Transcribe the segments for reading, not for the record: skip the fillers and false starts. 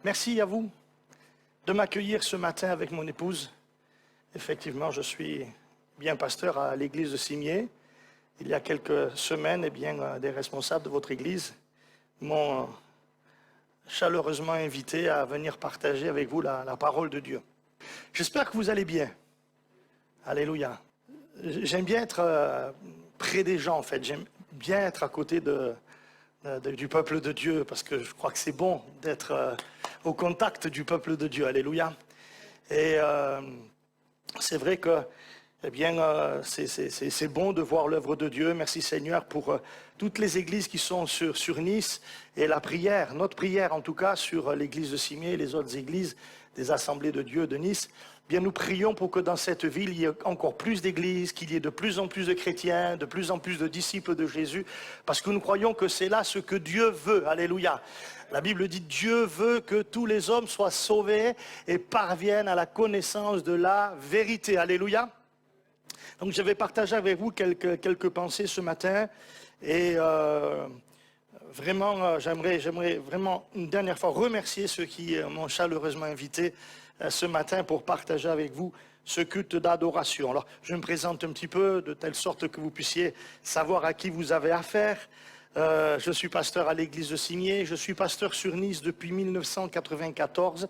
Merci à vous de m'accueillir ce matin avec mon épouse. Effectivement, je suis bien pasteur à l'église de Cimier. Il y a quelques semaines, des responsables de votre église m'ont chaleureusement invité à venir partager avec vous la parole de Dieu. J'espère que vous allez bien. Alléluia. J'aime bien être près des gens, en fait. J'aime bien être à côté du peuple de Dieu, parce que je crois que c'est bon d'être au contact du peuple de Dieu. Alléluia. Et c'est vrai que c'est bon de voir l'œuvre de Dieu. Merci Seigneur pour toutes les églises qui sont sur Nice et la prière, notre prière en tout cas sur l'église de Cimier et les autres églises des assemblées de Dieu de Nice. Bien, nous prions pour que dans cette ville, il y ait encore plus d'églises, qu'il y ait de plus en plus de chrétiens, de plus en plus de disciples de Jésus, parce que nous croyons que c'est là ce que Dieu veut. Alléluia. La Bible dit Dieu veut que tous les hommes soient sauvés et parviennent à la connaissance de la vérité. Alléluia. Donc je vais partager avec vous quelques pensées ce matin et j'aimerais vraiment une dernière fois remercier ceux qui m'ont chaleureusement invité ce matin pour partager avec vous ce culte d'adoration. Alors je me présente un petit peu de telle sorte que vous puissiez savoir à qui vous avez affaire. Je suis pasteur à l'église de Cimier, je suis pasteur sur Nice depuis 1994.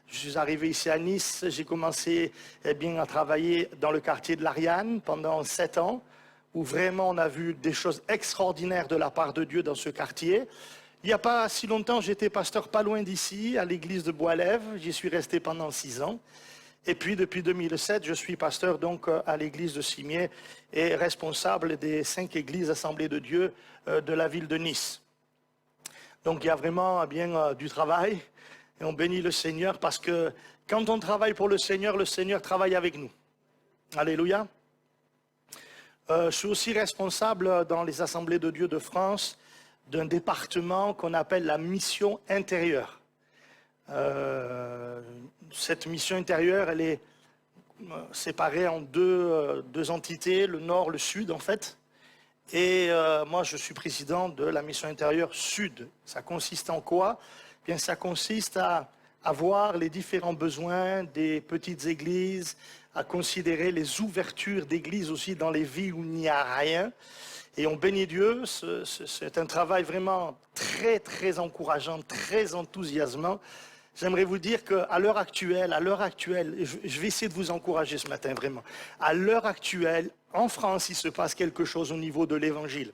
Je suis arrivé ici à Nice, j'ai commencé à travailler dans le quartier de l'Ariane pendant 7 ans, où vraiment on a vu des choses extraordinaires de la part de Dieu dans ce quartier. Il n'y a pas si longtemps, j'étais pasteur pas loin d'ici, à l'église de Bois-Lève. J'y suis resté pendant 6 ans. Et puis depuis 2007, je suis pasteur donc à l'église de Cimier et responsable des 5 églises assemblées de Dieu de la ville de Nice. Donc il y a vraiment du travail. Et on bénit le Seigneur parce que quand on travaille pour le Seigneur travaille avec nous. Alléluia. Je suis aussi responsable dans les assemblées de Dieu de France d'un département qu'on appelle la mission intérieure. Cette mission intérieure, elle est séparée en deux entités, le nord, le sud en fait. Et moi, je suis président de la mission intérieure sud. Ça consiste en quoi ? Bien, ça consiste à voir les différents besoins des petites églises, à considérer les ouvertures d'églises aussi dans les villes où il n'y a rien. Et on bénit Dieu, c'est un travail vraiment très, très encourageant, très enthousiasmant. J'aimerais vous dire qu'à l'heure actuelle, je vais essayer de vous encourager ce matin vraiment. À l'heure actuelle, en France, il se passe quelque chose au niveau de l'évangile.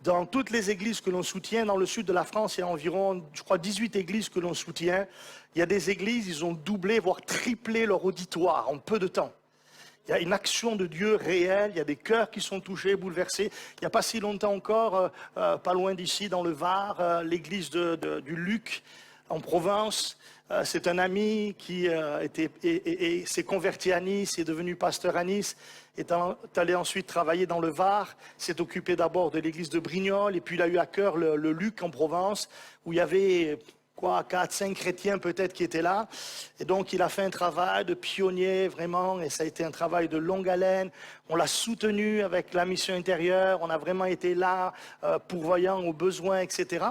Dans toutes les églises que l'on soutient, dans le sud de la France, il y a environ, je crois, 18 églises que l'on soutient. Il y a des églises, ils ont doublé, voire triplé leur auditoire en peu de temps. Il y a une action de Dieu réelle, il y a des cœurs qui sont touchés, bouleversés. Il n'y a pas si longtemps encore, pas loin d'ici, dans le Var, l'église du Luc, en Provence. C'est un ami qui s'est converti à Nice, est devenu pasteur à Nice, est allé ensuite travailler dans le Var, s'est occupé d'abord de l'église de Brignoles, et puis il a eu à cœur le Luc en Provence, où il y avait 4, 5 chrétiens peut-être qui étaient là. Et donc il a fait un travail de pionnier vraiment, et ça a été un travail de longue haleine. On l'a soutenu avec la mission intérieure, on a vraiment été là, pourvoyant aux besoins, etc.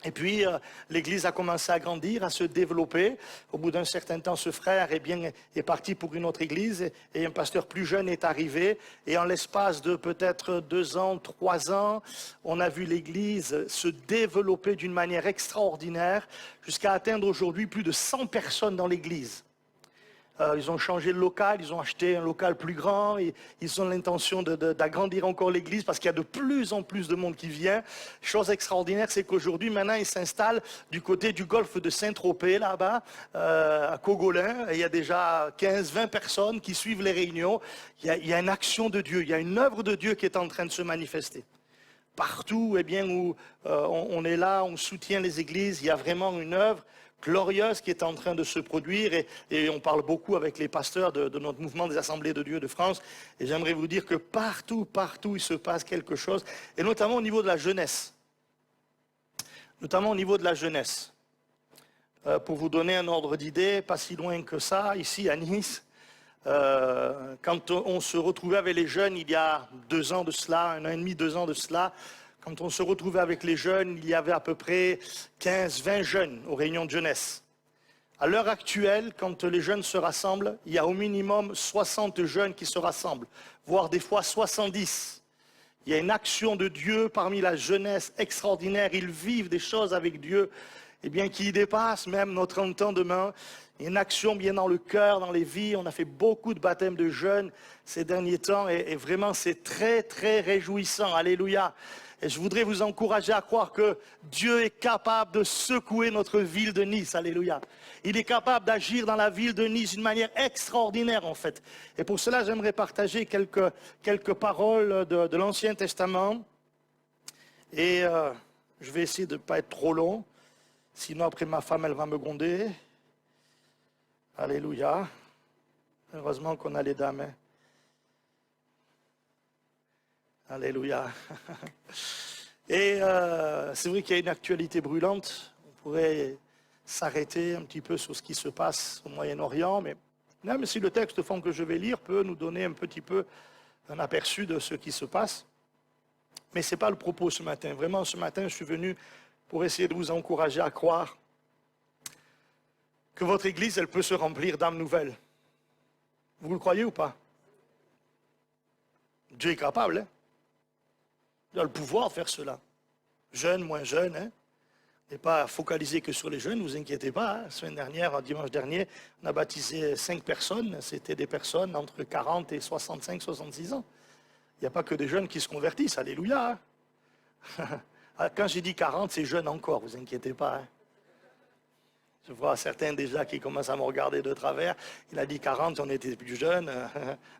Et puis, l'église a commencé à grandir, à se développer. Au bout d'un certain temps, ce frère est parti pour une autre église et un pasteur plus jeune est arrivé. Et en l'espace de peut-être 2 ans, 3 ans, on a vu l'église se développer d'une manière extraordinaire jusqu'à atteindre aujourd'hui plus de 100 personnes dans l'église. Ils ont changé le local, ils ont acheté un local plus grand, et ils ont l'intention d'agrandir encore l'église parce qu'il y a de plus en plus de monde qui vient. Chose extraordinaire, c'est qu'aujourd'hui, maintenant, ils s'installent du côté du golfe de Saint-Tropez, là-bas, à Cogolin, et il y a déjà 15-20 personnes qui suivent les réunions. Il y a une action de Dieu, il y a une œuvre de Dieu qui est en train de se manifester. Partout où on est là, on soutient les églises, il y a vraiment une œuvre glorieuse qui est en train de se produire et on parle beaucoup avec les pasteurs de notre mouvement des Assemblées de Dieu de France et j'aimerais vous dire que partout il se passe quelque chose et notamment au niveau de la jeunesse. Pour vous donner un ordre d'idée, pas si loin que ça, ici à Nice, quand on se retrouvait avec les jeunes il y a 2 ans de cela, 1 an et demi, 2 ans de cela, quand on se retrouvait avec les jeunes, il y avait à peu près 15-20 jeunes aux réunions de jeunesse. À l'heure actuelle, quand les jeunes se rassemblent, il y a au minimum 60 jeunes qui se rassemblent, voire des fois 70. Il y a une action de Dieu parmi la jeunesse extraordinaire. Ils vivent des choses avec Dieu qui dépassent même notre entendement. Il y a une action bien dans le cœur, dans les vies. On a fait beaucoup de baptêmes de jeunes ces derniers temps et vraiment c'est très très réjouissant. Alléluia. Et je voudrais vous encourager à croire que Dieu est capable de secouer notre ville de Nice. Alléluia. Il est capable d'agir dans la ville de Nice d'une manière extraordinaire en fait. Et pour cela, j'aimerais partager quelques paroles de l'Ancien Testament. Et je vais essayer de ne pas être trop long. Sinon, après ma femme, elle va me gronder. Alléluia. Heureusement qu'on a les dames. Hein. Alléluia. Et c'est vrai qu'il y a une actualité brûlante. On pourrait s'arrêter un petit peu sur ce qui se passe au Moyen-Orient, mais même si le texte fond que je vais lire peut nous donner un petit peu un aperçu de ce qui se passe. Mais ce n'est pas le propos ce matin. Vraiment, ce matin, je suis venu pour essayer de vous encourager à croire que votre Église, elle peut se remplir d'âmes nouvelles. Vous le croyez ou pas? Dieu est capable, hein? Il a le pouvoir de faire cela. Jeunes, moins jeunes, hein? n'est pas focalisé que sur les jeunes, ne vous inquiétez pas. Hein. La semaine dernière, dimanche dernier, on a baptisé 5 personnes. C'était des personnes entre 40 et 65, 66 ans. Il n'y a pas que des jeunes qui se convertissent, alléluia. Hein. Quand j'ai dit 40, c'est jeune encore, vous inquiétez pas. Hein. Je vois certains déjà qui commencent à me regarder de travers. Il a dit 40, on était plus jeunes.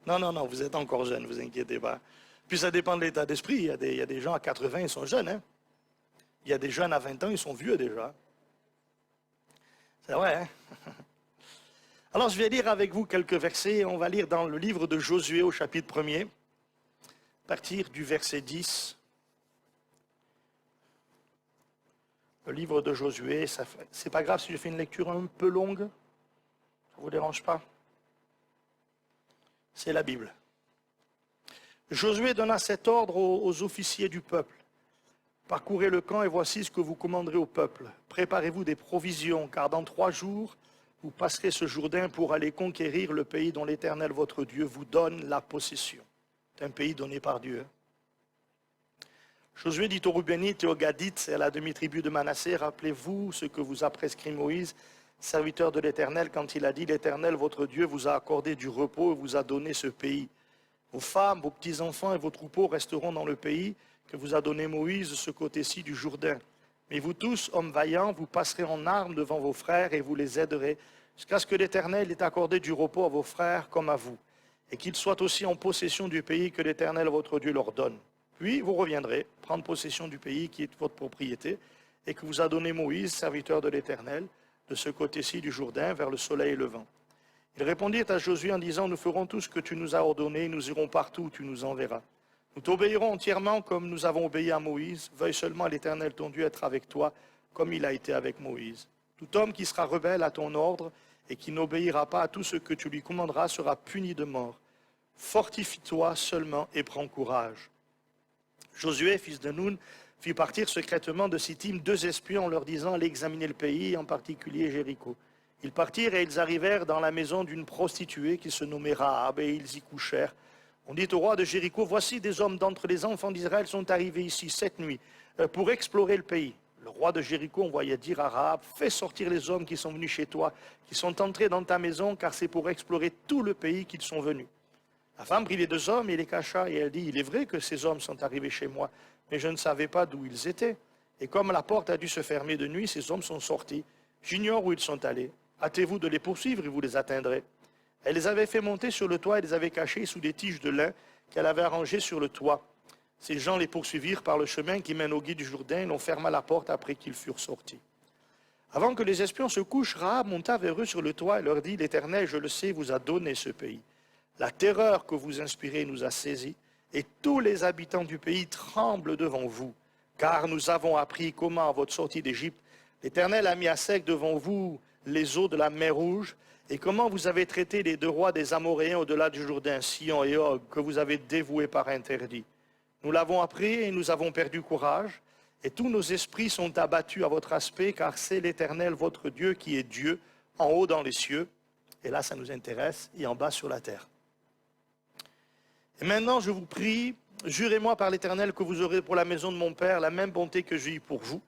Non, non, non, vous êtes encore jeunes, vous inquiétez pas. Puis ça dépend de l'état d'esprit. Il y a des gens à 80, ils sont jeunes. Hein. Il y a des jeunes à 20 ans, ils sont vieux déjà. C'est vrai, hein? Alors je vais lire avec vous quelques versets. On va lire dans le livre de Josué au chapitre 1er, à partir du verset 10. Le livre de Josué, c'est pas grave si je fais une lecture un peu longue. Ça ne vous dérange pas? C'est la Bible. Josué donna cet ordre aux officiers du peuple. Parcourez le camp et voici ce que vous commanderez au peuple. Préparez-vous des provisions, car dans 3 jours, vous passerez ce Jourdain pour aller conquérir le pays dont l'Éternel, votre Dieu, vous donne la possession. C'est un pays donné par Dieu. Josué dit aux Reubénites et aux Gadites et à la demi-tribu de Manassé, rappelez-vous ce que vous a prescrit Moïse, serviteur de l'Éternel, quand il a dit, l'Éternel, votre Dieu, vous a accordé du repos et vous a donné ce pays. Vos femmes, vos petits-enfants et vos troupeaux resteront dans le pays que vous a donné Moïse de ce côté-ci du Jourdain. Mais vous tous, hommes vaillants, vous passerez en armes devant vos frères et vous les aiderez, jusqu'à ce que l'Éternel ait accordé du repos à vos frères comme à vous, et qu'ils soient aussi en possession du pays que l'Éternel, votre Dieu, leur donne. Puis vous reviendrez prendre possession du pays qui est votre propriété, et que vous a donné Moïse, serviteur de l'Éternel, de ce côté-ci du Jourdain, vers le soleil levant. Ils répondirent à Josué en disant, nous ferons tout ce que tu nous as ordonné, nous irons partout où tu nous enverras. Nous t'obéirons entièrement comme nous avons obéi à Moïse. Veuille seulement l'Éternel ton Dieu être avec toi, comme il a été avec Moïse. Tout homme qui sera rebelle à ton ordre et qui n'obéira pas à tout ce que tu lui commanderas sera puni de mort. Fortifie-toi seulement et prends courage. Josué, fils de Nun, fit partir secrètement de Sittim 2 espions en leur disant, allez examiner le pays, en particulier Jéricho. Ils partirent et ils arrivèrent dans la maison d'une prostituée qui se nommait Rahab et ils y couchèrent. On dit au roi de Jéricho, voici des hommes d'entre les enfants d'Israël sont arrivés ici cette nuit pour explorer le pays. Le roi de Jéricho envoya dire à Rahab, fais sortir les hommes qui sont venus chez toi, qui sont entrés dans ta maison, car c'est pour explorer tout le pays qu'ils sont venus. La femme prit les 2 hommes et les cacha, et elle dit, il est vrai que ces hommes sont arrivés chez moi, mais je ne savais pas d'où ils étaient. Et comme la porte a dû se fermer de nuit, ces hommes sont sortis. J'ignore où ils sont allés. Hâtez-vous de les poursuivre et vous les atteindrez. Elle les avait fait monter sur le toit et les avait cachés sous des tiges de lin qu'elle avait arrangées sur le toit. Ces gens les poursuivirent par le chemin qui mène au gué du Jourdain et l'on ferma la porte après qu'ils furent sortis. Avant que les espions se couchent, Rahab monta vers eux sur le toit et leur dit, l'Éternel, je le sais, vous a donné ce pays. La terreur que vous inspirez nous a saisis et tous les habitants du pays tremblent devant vous, car nous avons appris comment à votre sortie d'Égypte, l'Éternel a mis à sec devant vous les eaux de la mer Rouge, et comment vous avez traité les 2 rois des Amoréens au-delà du Jourdain, Sion et Og, que vous avez dévoués par interdit. Nous l'avons appris et nous avons perdu courage, et tous nos esprits sont abattus à votre aspect, car c'est l'Éternel, votre Dieu, qui est Dieu, en haut dans les cieux, et là ça nous intéresse, et en bas sur la terre. Et maintenant je vous prie, jurez-moi par l'Éternel que vous aurez pour la maison de mon Père la même bonté que j'ai eue pour vous.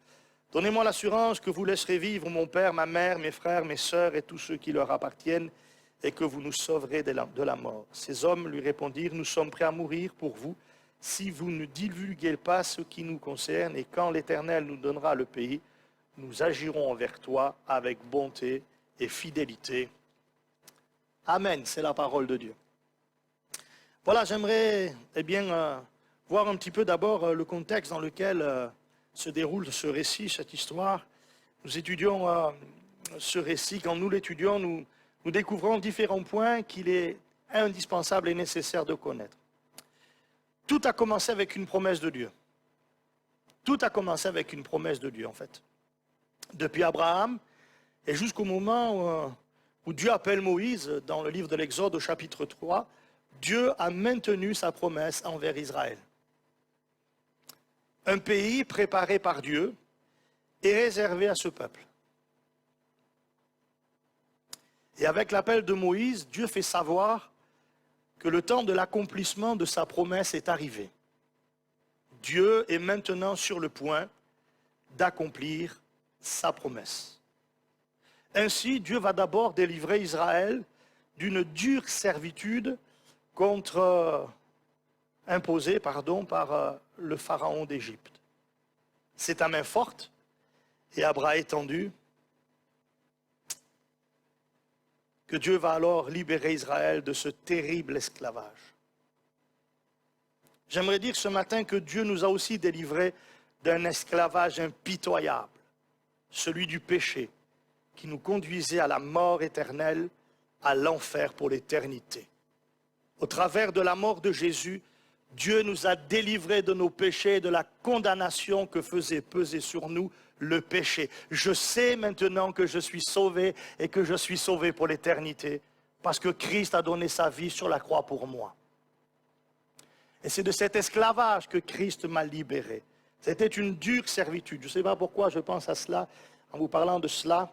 Donnez-moi l'assurance que vous laisserez vivre mon père, ma mère, mes frères, mes sœurs et tous ceux qui leur appartiennent, et que vous nous sauverez de la mort. Ces hommes lui répondirent, nous sommes prêts à mourir pour vous, si vous ne divulguez pas ce qui nous concerne, et quand l'Éternel nous donnera le pays, nous agirons envers toi avec bonté et fidélité. Amen, c'est la parole de Dieu. Voilà, j'aimerais voir un petit peu d'abord le contexte dans lequel se déroule ce récit, cette histoire. Nous étudions ce récit. Quand nous l'étudions, nous découvrons différents points qu'il est indispensable et nécessaire de connaître. Tout a commencé avec une promesse de Dieu. Tout a commencé avec une promesse de Dieu, en fait. Depuis Abraham et jusqu'au moment où Dieu appelle Moïse, dans le livre de l'Exode au chapitre 3, Dieu a maintenu sa promesse envers Israël. Un pays préparé par Dieu et réservé à ce peuple. Et avec l'appel de Moïse, Dieu fait savoir que le temps de l'accomplissement de sa promesse est arrivé. Dieu est maintenant sur le point d'accomplir sa promesse. Ainsi, Dieu va d'abord délivrer Israël d'une dure servitude imposée par le pharaon d'Égypte. C'est à main forte et à bras étendus que Dieu va alors libérer Israël de ce terrible esclavage. J'aimerais dire ce matin que Dieu nous a aussi délivrés d'un esclavage impitoyable, celui du péché, qui nous conduisait à la mort éternelle, à l'enfer pour l'éternité. Au travers de la mort de Jésus, Dieu nous a délivrés de nos péchés et de la condamnation que faisait peser sur nous le péché. Je sais maintenant que je suis sauvé et que je suis sauvé pour l'éternité parce que Christ a donné sa vie sur la croix pour moi. Et c'est de cet esclavage que Christ m'a libéré. C'était une dure servitude. Je ne sais pas pourquoi je pense à cela en vous parlant de cela.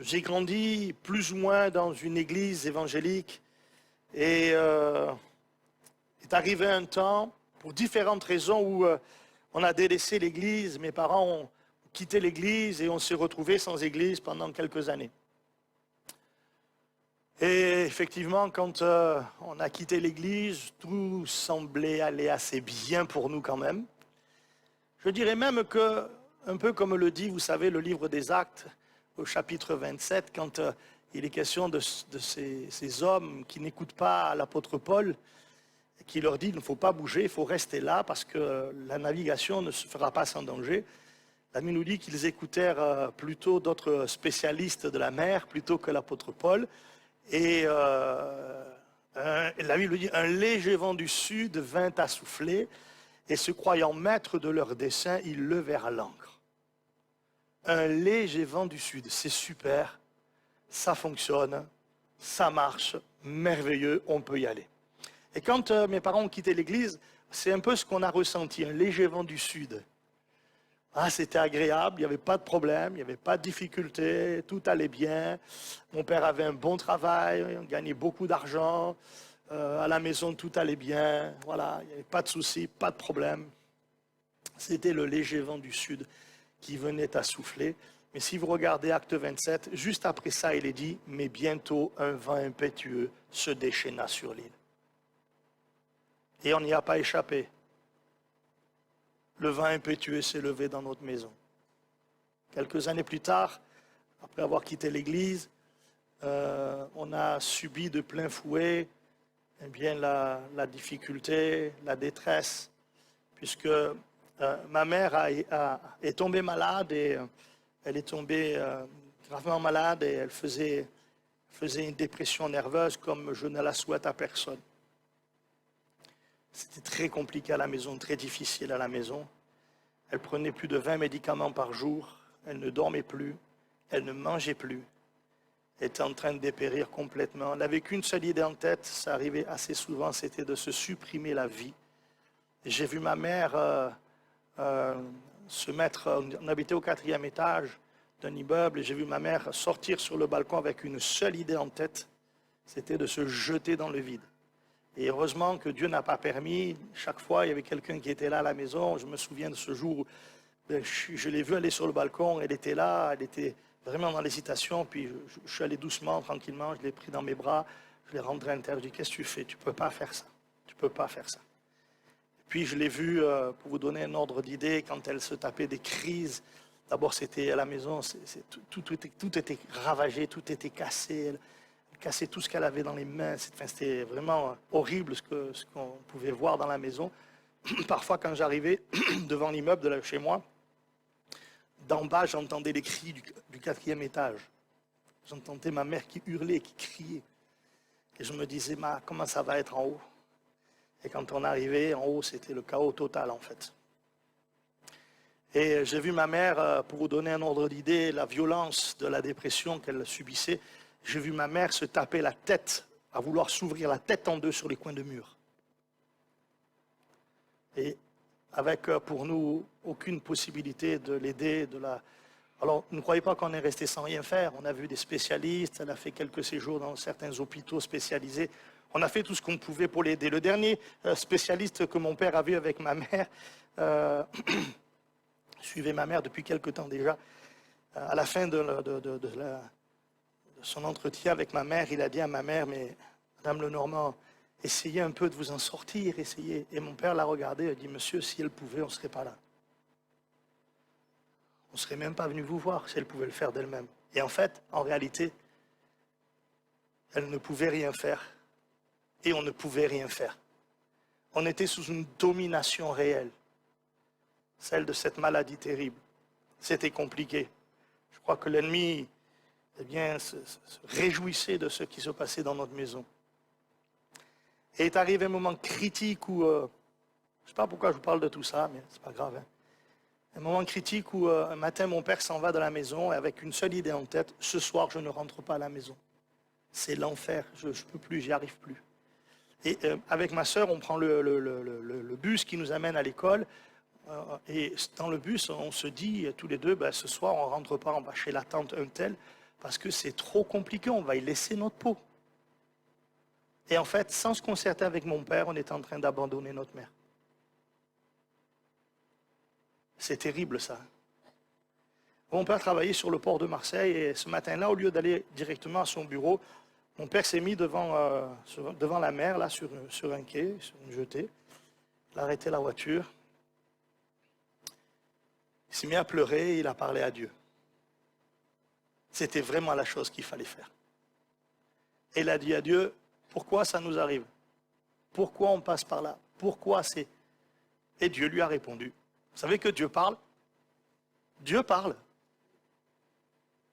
J'ai grandi plus ou moins dans une église évangélique et est arrivé un temps, pour différentes raisons, où on a délaissé l'église. Mes parents ont quitté l'église et on s'est retrouvés sans église pendant quelques années. Et effectivement, quand on a quitté l'église, tout semblait aller assez bien pour nous quand même. Je dirais même que, un peu comme le dit, vous savez, le livre des Actes, au chapitre 27, quand il est question de ces hommes qui n'écoutent pas l'apôtre Paul, qui leur dit qu'il ne faut pas bouger, il faut rester là parce que la navigation ne se fera pas sans danger. La Bible nous dit qu'ils écoutèrent plutôt d'autres spécialistes de la mer plutôt que l'apôtre Paul. Et la Bible dit, un léger vent du sud vint à souffler, et se croyant maîtres de leur dessein, ils levèrent l'ancre. Un léger vent du sud, c'est super, ça fonctionne, ça marche, merveilleux, on peut y aller. Et quand mes parents ont quitté l'église, c'est un peu ce qu'on a ressenti, un léger vent du sud. Ah, c'était agréable, il n'y avait pas de problème, il n'y avait pas de difficulté, tout allait bien. Mon père avait un bon travail, on gagnait beaucoup d'argent, à la maison tout allait bien, voilà, il n'y avait pas de soucis, pas de problème. C'était le léger vent du sud qui venait à souffler. Mais si vous regardez Acte 27, juste après ça, il est dit, mais bientôt un vent impétueux se déchaîna sur l'île. Et on n'y a pas échappé. Le vent impétueux s'est levé dans notre maison. Quelques années plus tard, après avoir quitté l'église, on a subi de plein fouet la difficulté, la détresse, puisque ma mère est tombée malade et elle est tombée gravement malade et elle faisait une dépression nerveuse comme je ne la souhaite à personne. C'était très compliqué à la maison, très difficile à la maison. Elle prenait plus de 20 médicaments par jour, elle ne dormait plus, elle ne mangeait plus. était en train de dépérir complètement. Elle n'avait qu'une seule idée en tête, ça arrivait assez souvent, c'était de se supprimer la vie. Et j'ai vu ma mère se mettre, on habitait au 4e étage d'un immeuble, et j'ai vu ma mère sortir sur le balcon avec une seule idée en tête, c'était de se jeter dans le vide. Et heureusement que Dieu n'a pas permis, chaque fois il y avait quelqu'un qui était là à la maison, je me souviens de ce jour où je l'ai vue aller sur le balcon, elle était là, elle était vraiment dans l'hésitation, puis je suis allé doucement, tranquillement, je l'ai pris dans mes bras, je l'ai rentré à l'intérieur, je lui ai dit, qu'est-ce que tu fais? Tu ne peux pas faire ça, tu ne peux pas faire ça. Puis je l'ai vue, pour vous donner un ordre d'idée, quand elle se tapait des crises. D'abord, c'était à la maison, tout était ravagé, tout était cassé. Elle cassait tout ce qu'elle avait dans les mains. C'était vraiment horrible ce qu'on pouvait voir dans la maison. Parfois, quand j'arrivais devant l'immeuble de chez moi, d'en bas, j'entendais les cris du 4e étage. J'entendais ma mère qui hurlait, qui criait. Et je me disais, comment ça va être en haut? Et quand on arrivait en haut, c'était le chaos total en fait. Et j'ai vu ma mère, pour vous donner un ordre d'idée, la violence de la dépression qu'elle subissait, j'ai vu ma mère se taper la tête, à vouloir s'ouvrir la tête en deux sur les coins de mur. Et avec pour nous aucune possibilité de l'aider, Alors, ne croyez pas qu'on est resté sans rien faire. On a vu des spécialistes, elle a fait quelques séjours dans certains hôpitaux spécialisés. On a fait tout ce qu'on pouvait pour l'aider. Le dernier spécialiste que mon père a vu avec ma mère, suivait ma mère depuis quelque temps déjà, à la fin de son entretien avec ma mère, il a dit à ma mère, mais Madame Lenormand, essayez un peu de vous en sortir, essayez. Et mon père l'a regardé et a dit, monsieur, si elle pouvait, on ne serait pas là. On ne serait même pas venu vous voir si elle pouvait le faire d'elle-même. Et en fait, en réalité, elle ne pouvait rien faire. Et on ne pouvait rien faire. On était sous une domination réelle, celle de cette maladie terrible. C'était compliqué. Je crois que l'ennemi, eh bien, se réjouissait de ce qui se passait dans notre maison. Et est arrivé un moment critique où, je ne sais pas pourquoi je vous parle de tout ça, mais c'est pas grave. Hein. Un moment critique où un matin, mon père s'en va de la maison avec une seule idée en tête, ce soir, je ne rentre pas à la maison. C'est l'enfer, je ne peux plus, j'y arrive plus. Et avec ma sœur, on prend le bus qui nous amène à l'école. Et dans le bus, on se dit tous les deux, ce soir, on ne rentre pas, on va chez la tante un tel, parce que c'est trop compliqué, on va y laisser notre peau. Et en fait, sans se concerter avec mon père, on est en train d'abandonner notre mère. C'est terrible ça. Mon père travaillait sur le port de Marseille et ce matin-là, au lieu d'aller directement à son bureau, mon père s'est mis devant la mer, là, sur un quai, sur une jetée. Il a arrêté la voiture. Il s'est mis à pleurer et il a parlé à Dieu. C'était vraiment la chose qu'il fallait faire. Et il a dit à Dieu, pourquoi ça nous arrive? Pourquoi on passe par là? Pourquoi c'est... Et Dieu lui a répondu. Vous savez que Dieu parle? Dieu parle.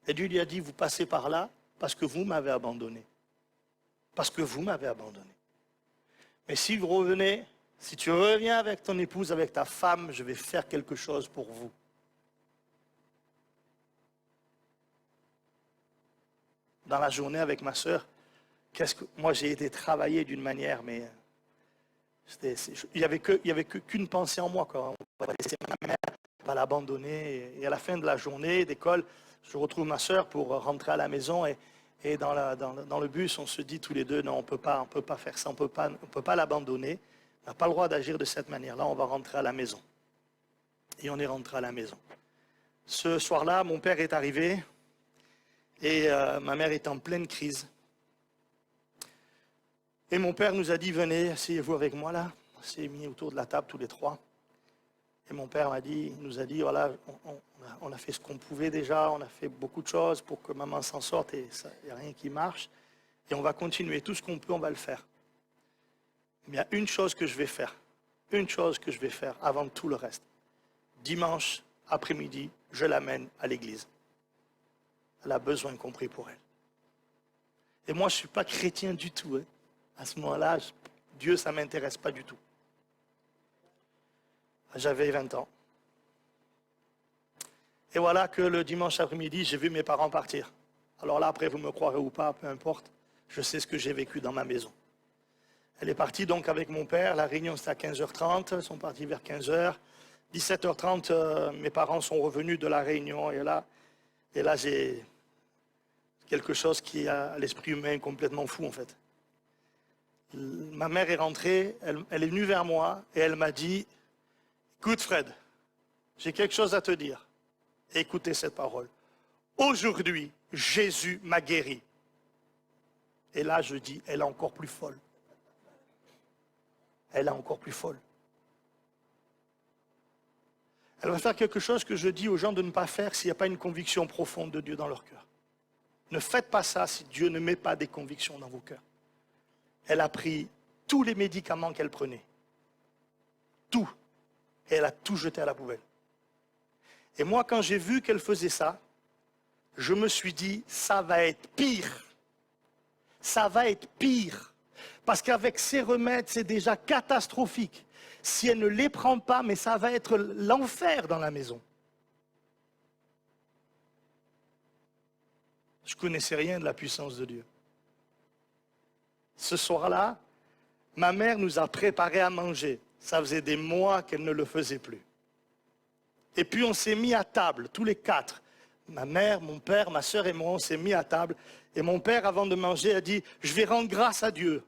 Et Dieu lui a dit, vous passez par là parce que vous m'avez abandonné. Parce que vous m'avez abandonné. Mais si vous revenez, si tu reviens avec ton épouse, avec ta femme, je vais faire quelque chose pour vous. Dans la journée avec ma sœur, moi j'ai été travailler d'une manière, mais il n'y avait qu'une pensée en moi, quoi. On va laisser ma mère, on va l'abandonner. Et à la fin de la journée d'école, je retrouve ma sœur pour rentrer à la maison et dans le bus, on se dit tous les deux, non, on ne peut pas faire ça, on ne peut pas l'abandonner, on n'a pas le droit d'agir de cette manière-là, on va rentrer à la maison. Et on est rentré à la maison. Ce soir-là, mon père est arrivé et ma mère est en pleine crise. Et mon père nous a dit, venez, asseyez-vous avec moi là. On s'est mis autour de la table tous les trois. Et mon père nous a dit, voilà, on a fait ce qu'on pouvait déjà, on a fait beaucoup de choses pour que maman s'en sorte et il n'y a rien qui marche. Et on va continuer, tout ce qu'on peut, on va le faire. Mais il y a une chose que je vais faire avant tout le reste. Dimanche après-midi, je l'amène à l'église. Elle a besoin qu'on prie pour elle. Et moi, je ne suis pas chrétien du tout. Hein. À ce moment-là, Dieu, ça ne m'intéresse pas du tout. J'avais 20 ans. Et voilà que le dimanche après-midi, j'ai vu mes parents partir. Alors là, après, vous me croirez ou pas, peu importe. Je sais ce que j'ai vécu dans ma maison. Elle est partie donc avec mon père. La réunion, c'était à 15h30. Ils sont partis vers 15h. 17h30, mes parents sont revenus de la réunion. Et là j'ai quelque chose qui a à l'esprit humain complètement fou, en fait. Ma mère est rentrée. Elle est venue vers moi et elle m'a dit, « Écoute, Fred, j'ai quelque chose à te dire. Écoutez cette parole. Aujourd'hui, Jésus m'a guéri. » Et là, je dis, elle est encore plus folle. Elle est encore plus folle. Elle va faire quelque chose que je dis aux gens de ne pas faire s'il n'y a pas une conviction profonde de Dieu dans leur cœur. Ne faites pas ça si Dieu ne met pas des convictions dans vos cœurs. Elle a pris tous les médicaments qu'elle prenait. Tout. Et elle a tout jeté à la poubelle. Et moi, quand j'ai vu qu'elle faisait ça, je me suis dit, ça va être pire. Ça va être pire. Parce qu'avec ces remèdes, c'est déjà catastrophique. Si elle ne les prend pas, mais ça va être l'enfer dans la maison. Je ne connaissais rien de la puissance de Dieu. Ce soir-là, ma mère nous a préparé à manger. Ça faisait des mois qu'elle ne le faisait plus. Et puis on s'est mis à table, tous les quatre. Ma mère, mon père, ma soeur et moi, on s'est mis à table. Et mon père, avant de manger, a dit, « Je vais rendre grâce à Dieu.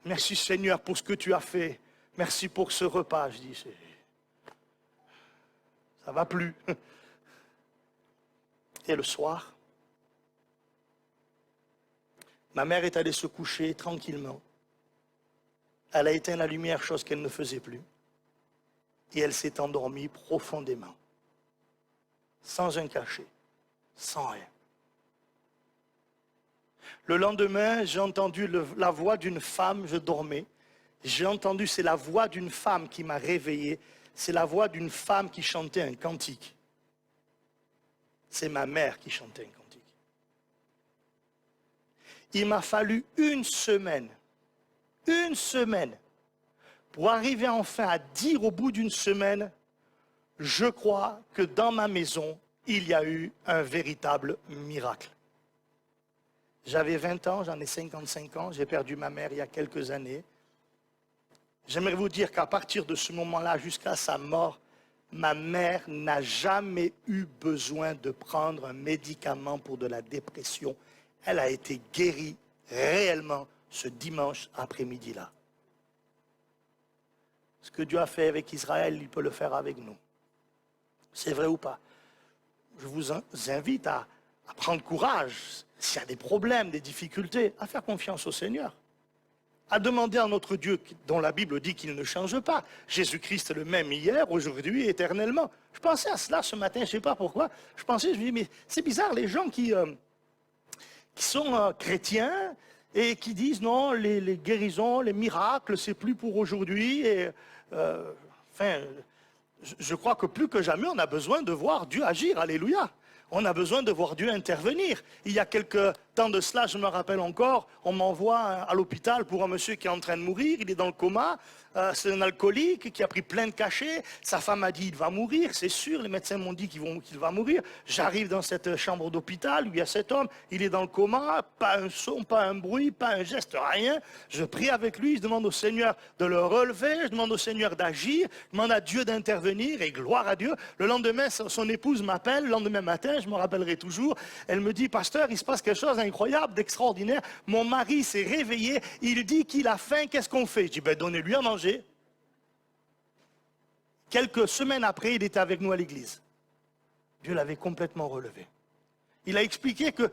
Merci Seigneur pour ce que tu as fait. Merci pour ce repas. » Je dis, ça va plus. Et le soir, ma mère est allée se coucher tranquillement. Elle a éteint la lumière, chose qu'elle ne faisait plus. Et elle s'est endormie profondément. Sans un cachet. Sans rien. Le lendemain, j'ai entendu la voix d'une femme, je dormais. J'ai entendu, c'est la voix d'une femme qui m'a réveillé. C'est la voix d'une femme qui chantait un cantique. C'est ma mère qui chantait un cantique. Il m'a fallu une semaine, pour arriver enfin à dire au bout d'une semaine, je crois que dans ma maison, il y a eu un véritable miracle. J'avais 20 ans, j'en ai 55 ans, j'ai perdu ma mère il y a quelques années. J'aimerais vous dire qu'à partir de ce moment-là, jusqu'à sa mort, ma mère n'a jamais eu besoin de prendre un médicament pour de la dépression. Elle a été guérie réellement ce dimanche après-midi-là. Ce que Dieu a fait avec Israël, il peut le faire avec nous. C'est vrai ou pas? Je vous invite à prendre courage. S'il y a des problèmes, des difficultés, à faire confiance au Seigneur. À demander à notre Dieu, dont la Bible dit qu'il ne change pas. Jésus-Christ est le même hier, aujourd'hui et éternellement. Je pensais à cela ce matin, je ne sais pas pourquoi. Je me dis, mais c'est bizarre, les gens qui sont chrétiens et qui disent non, les guérisons, les miracles, c'est plus pour aujourd'hui. Et je crois que plus que jamais, on a besoin de voir Dieu agir. Alléluia. On a besoin de voir Dieu intervenir. Il y a quelques temps de cela, je me rappelle encore, on m'envoie à l'hôpital pour un monsieur qui est en train de mourir, il est dans le coma, c'est un alcoolique qui a pris plein de cachets, sa femme a dit il va mourir, c'est sûr, les médecins m'ont dit qu'il va mourir. J'arrive dans cette chambre d'hôpital, il y a cet homme, il est dans le coma, pas un son, pas un bruit, pas un geste, rien. Je prie avec lui, je demande au Seigneur de le relever, je demande au Seigneur d'agir, je demande à Dieu d'intervenir et gloire à Dieu. Le lendemain, son épouse m'appelle, le lendemain matin, je me rappellerai toujours, elle me dit, pasteur, il se passe quelque chose d'incroyable, d'extraordinaire, mon mari s'est réveillé, il dit qu'il a faim, qu'est-ce qu'on fait? Je dis, ben donnez-lui à manger. Quelques semaines après, il était avec nous à l'église. Dieu l'avait complètement relevé. Il a expliqué que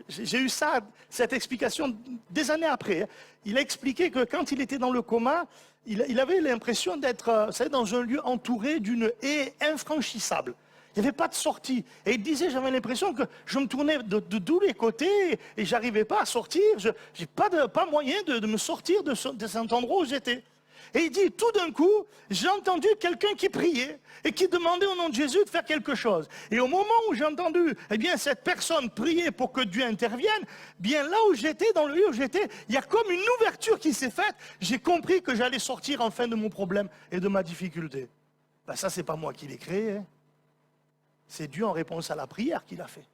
j'ai eu cette explication des années après. Il a expliqué que quand il était dans le coma, il avait l'impression d'être dans un lieu entouré d'une haie infranchissable. Il n'y avait pas de sortie. Et il disait, j'avais l'impression que je me tournais de tous les côtés et je n'arrivais pas à sortir. Je n'ai pas moyen de me sortir de cet endroit où j'étais. Et il dit, tout d'un coup, j'ai entendu quelqu'un qui priait et qui demandait au nom de Jésus de faire quelque chose. Et au moment où j'ai entendu, cette personne prier pour que Dieu intervienne, bien là où j'étais, dans le lieu où j'étais, il y a comme une ouverture qui s'est faite. J'ai compris que j'allais sortir enfin de mon problème et de ma difficulté. Ben ça, c'est pas moi qui l'ai créé. Hein. C'est Dieu en réponse à la prière qu'il a fait.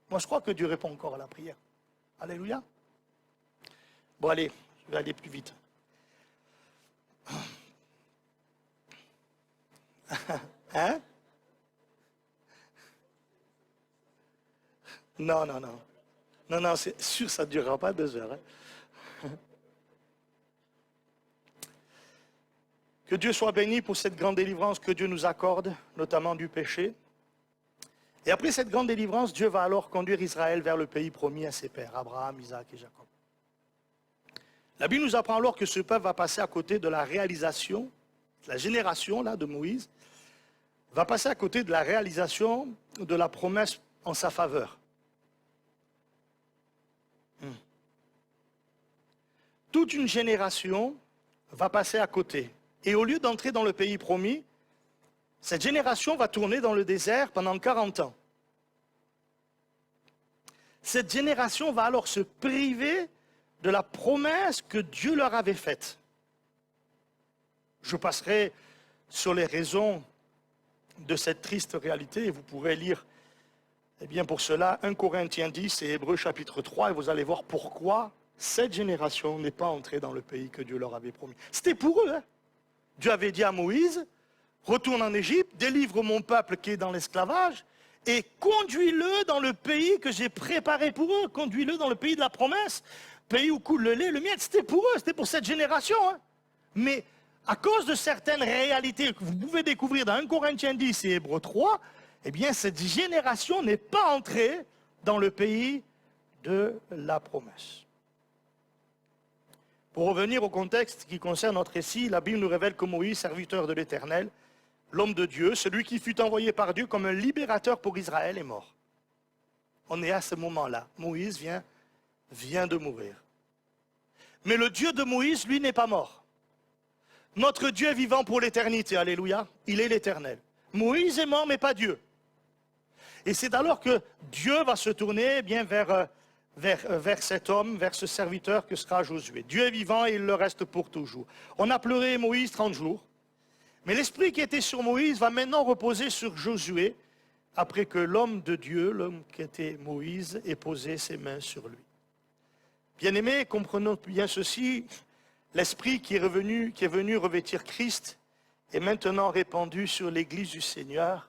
Moi, je crois que Dieu répond encore à la prière. Alléluia. Bon, allez, je vais aller plus vite. Hein? Non, non, non. Non, non, c'est sûr, ça ne durera pas 2 heures. Hein. Que Dieu soit béni pour cette grande délivrance que Dieu nous accorde, notamment du péché. Et après cette grande délivrance, Dieu va alors conduire Israël vers le pays promis à ses pères, Abraham, Isaac et Jacob. La Bible nous apprend alors que ce peuple va passer à côté de la réalisation, la génération là, de Moïse, va passer à côté de la réalisation de la promesse en sa faveur. Toute une génération va passer à côté. Et au lieu d'entrer dans le pays promis, cette génération va tourner dans le désert pendant 40 ans. Cette génération va alors se priver de la promesse que Dieu leur avait faite. Je passerai sur les raisons de cette triste réalité et vous pourrez lire, eh bien pour cela, 1 Corinthiens 10 et Hébreux chapitre 3 et vous allez voir pourquoi cette génération n'est pas entrée dans le pays que Dieu leur avait promis. C'était pour eux. Hein. Dieu avait dit à Moïse, retourne en Égypte, délivre mon peuple qui est dans l'esclavage et conduis-le dans le pays que j'ai préparé pour eux. Conduis-le dans le pays de la promesse, pays où coule le lait, le miel. C'était pour eux, c'était pour cette génération. Hein. Mais à cause de certaines réalités que vous pouvez découvrir dans 1 Corinthiens 10 et Hébreux 3, eh bien cette génération n'est pas entrée dans le pays de la promesse. Pour revenir au contexte qui concerne notre récit, la Bible nous révèle que Moïse, serviteur de l'Éternel, l'homme de Dieu, celui qui fut envoyé par Dieu comme un libérateur pour Israël, est mort. On est à ce moment-là. Moïse vient de mourir. Mais le Dieu de Moïse, lui, n'est pas mort. Notre Dieu est vivant pour l'éternité, alléluia. Il est l'Éternel. Moïse est mort, mais pas Dieu. Et c'est alors que Dieu va se tourner bien vers cet homme, vers ce serviteur que sera Josué. Dieu est vivant et il le reste pour toujours. On a pleuré Moïse 30 jours, mais l'esprit qui était sur Moïse va maintenant reposer sur Josué, après que l'homme de Dieu, l'homme qui était Moïse, ait posé ses mains sur lui. Bien-aimés, comprenons bien ceci, l'esprit qui est venu revêtir Christ est maintenant répandu sur l'Église du Seigneur,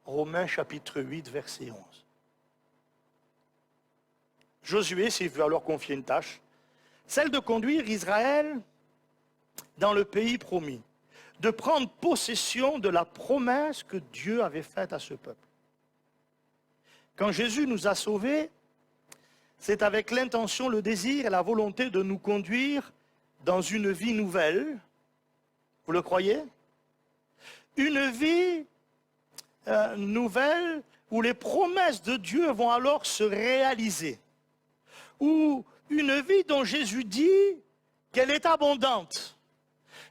Romains chapitre 8, verset 11. Josué s'est vu alors confier une tâche, celle de conduire Israël dans le pays promis, de prendre possession de la promesse que Dieu avait faite à ce peuple. Quand Jésus nous a sauvés, c'est avec l'intention, le désir et la volonté de nous conduire dans une vie nouvelle. Vous le croyez? Une vie nouvelle où les promesses de Dieu vont alors se réaliser. Ou une vie dont Jésus dit qu'elle est abondante.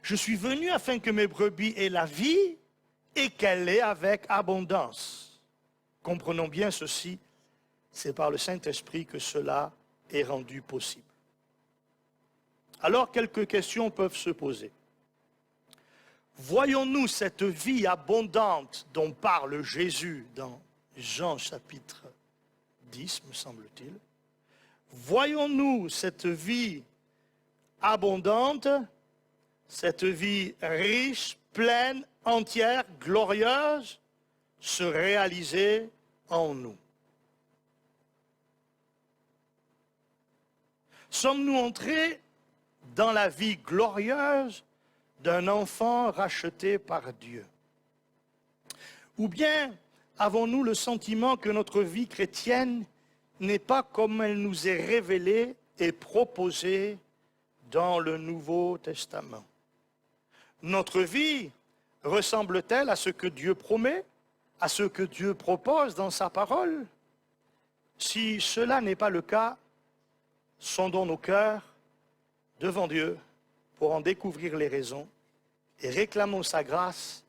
Je suis venu afin que mes brebis aient la vie et qu'elle ait avec abondance. Comprenons bien ceci, c'est par le Saint-Esprit que cela est rendu possible. Alors, quelques questions peuvent se poser. Voyons-nous cette vie abondante dont parle Jésus dans Jean chapitre 10, me semble-t-il? Voyons-nous cette vie abondante, cette vie riche, pleine, entière, glorieuse, se réaliser en nous? Sommes-nous entrés dans la vie glorieuse d'un enfant racheté par Dieu? Ou bien avons-nous le sentiment que notre vie chrétienne n'est pas comme elle nous est révélée et proposée dans le Nouveau Testament? Notre vie ressemble-t-elle à ce que Dieu promet, à ce que Dieu propose dans sa parole? Si cela n'est pas le cas, sondons nos cœurs devant Dieu pour en découvrir les raisons et réclamons sa grâce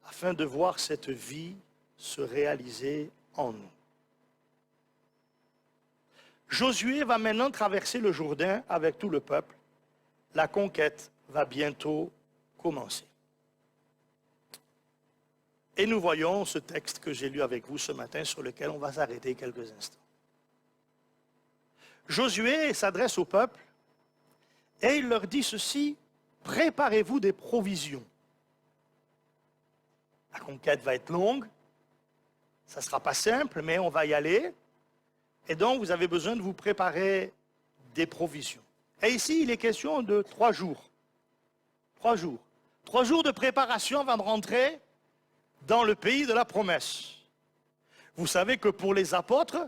afin de voir cette vie se réaliser en nous. Josué va maintenant traverser le Jourdain avec tout le peuple. La conquête va bientôt commencer. Et nous voyons ce texte que j'ai lu avec vous ce matin sur lequel on va s'arrêter quelques instants. Josué s'adresse au peuple et il leur dit ceci, préparez-vous des provisions. La conquête va être longue, ça ne sera pas simple, mais on va y aller. Et donc, vous avez besoin de vous préparer des provisions. Et ici, il est question de 3 jours. 3 jours. 3 jours de préparation avant de rentrer dans le pays de la promesse. Vous savez que pour les apôtres,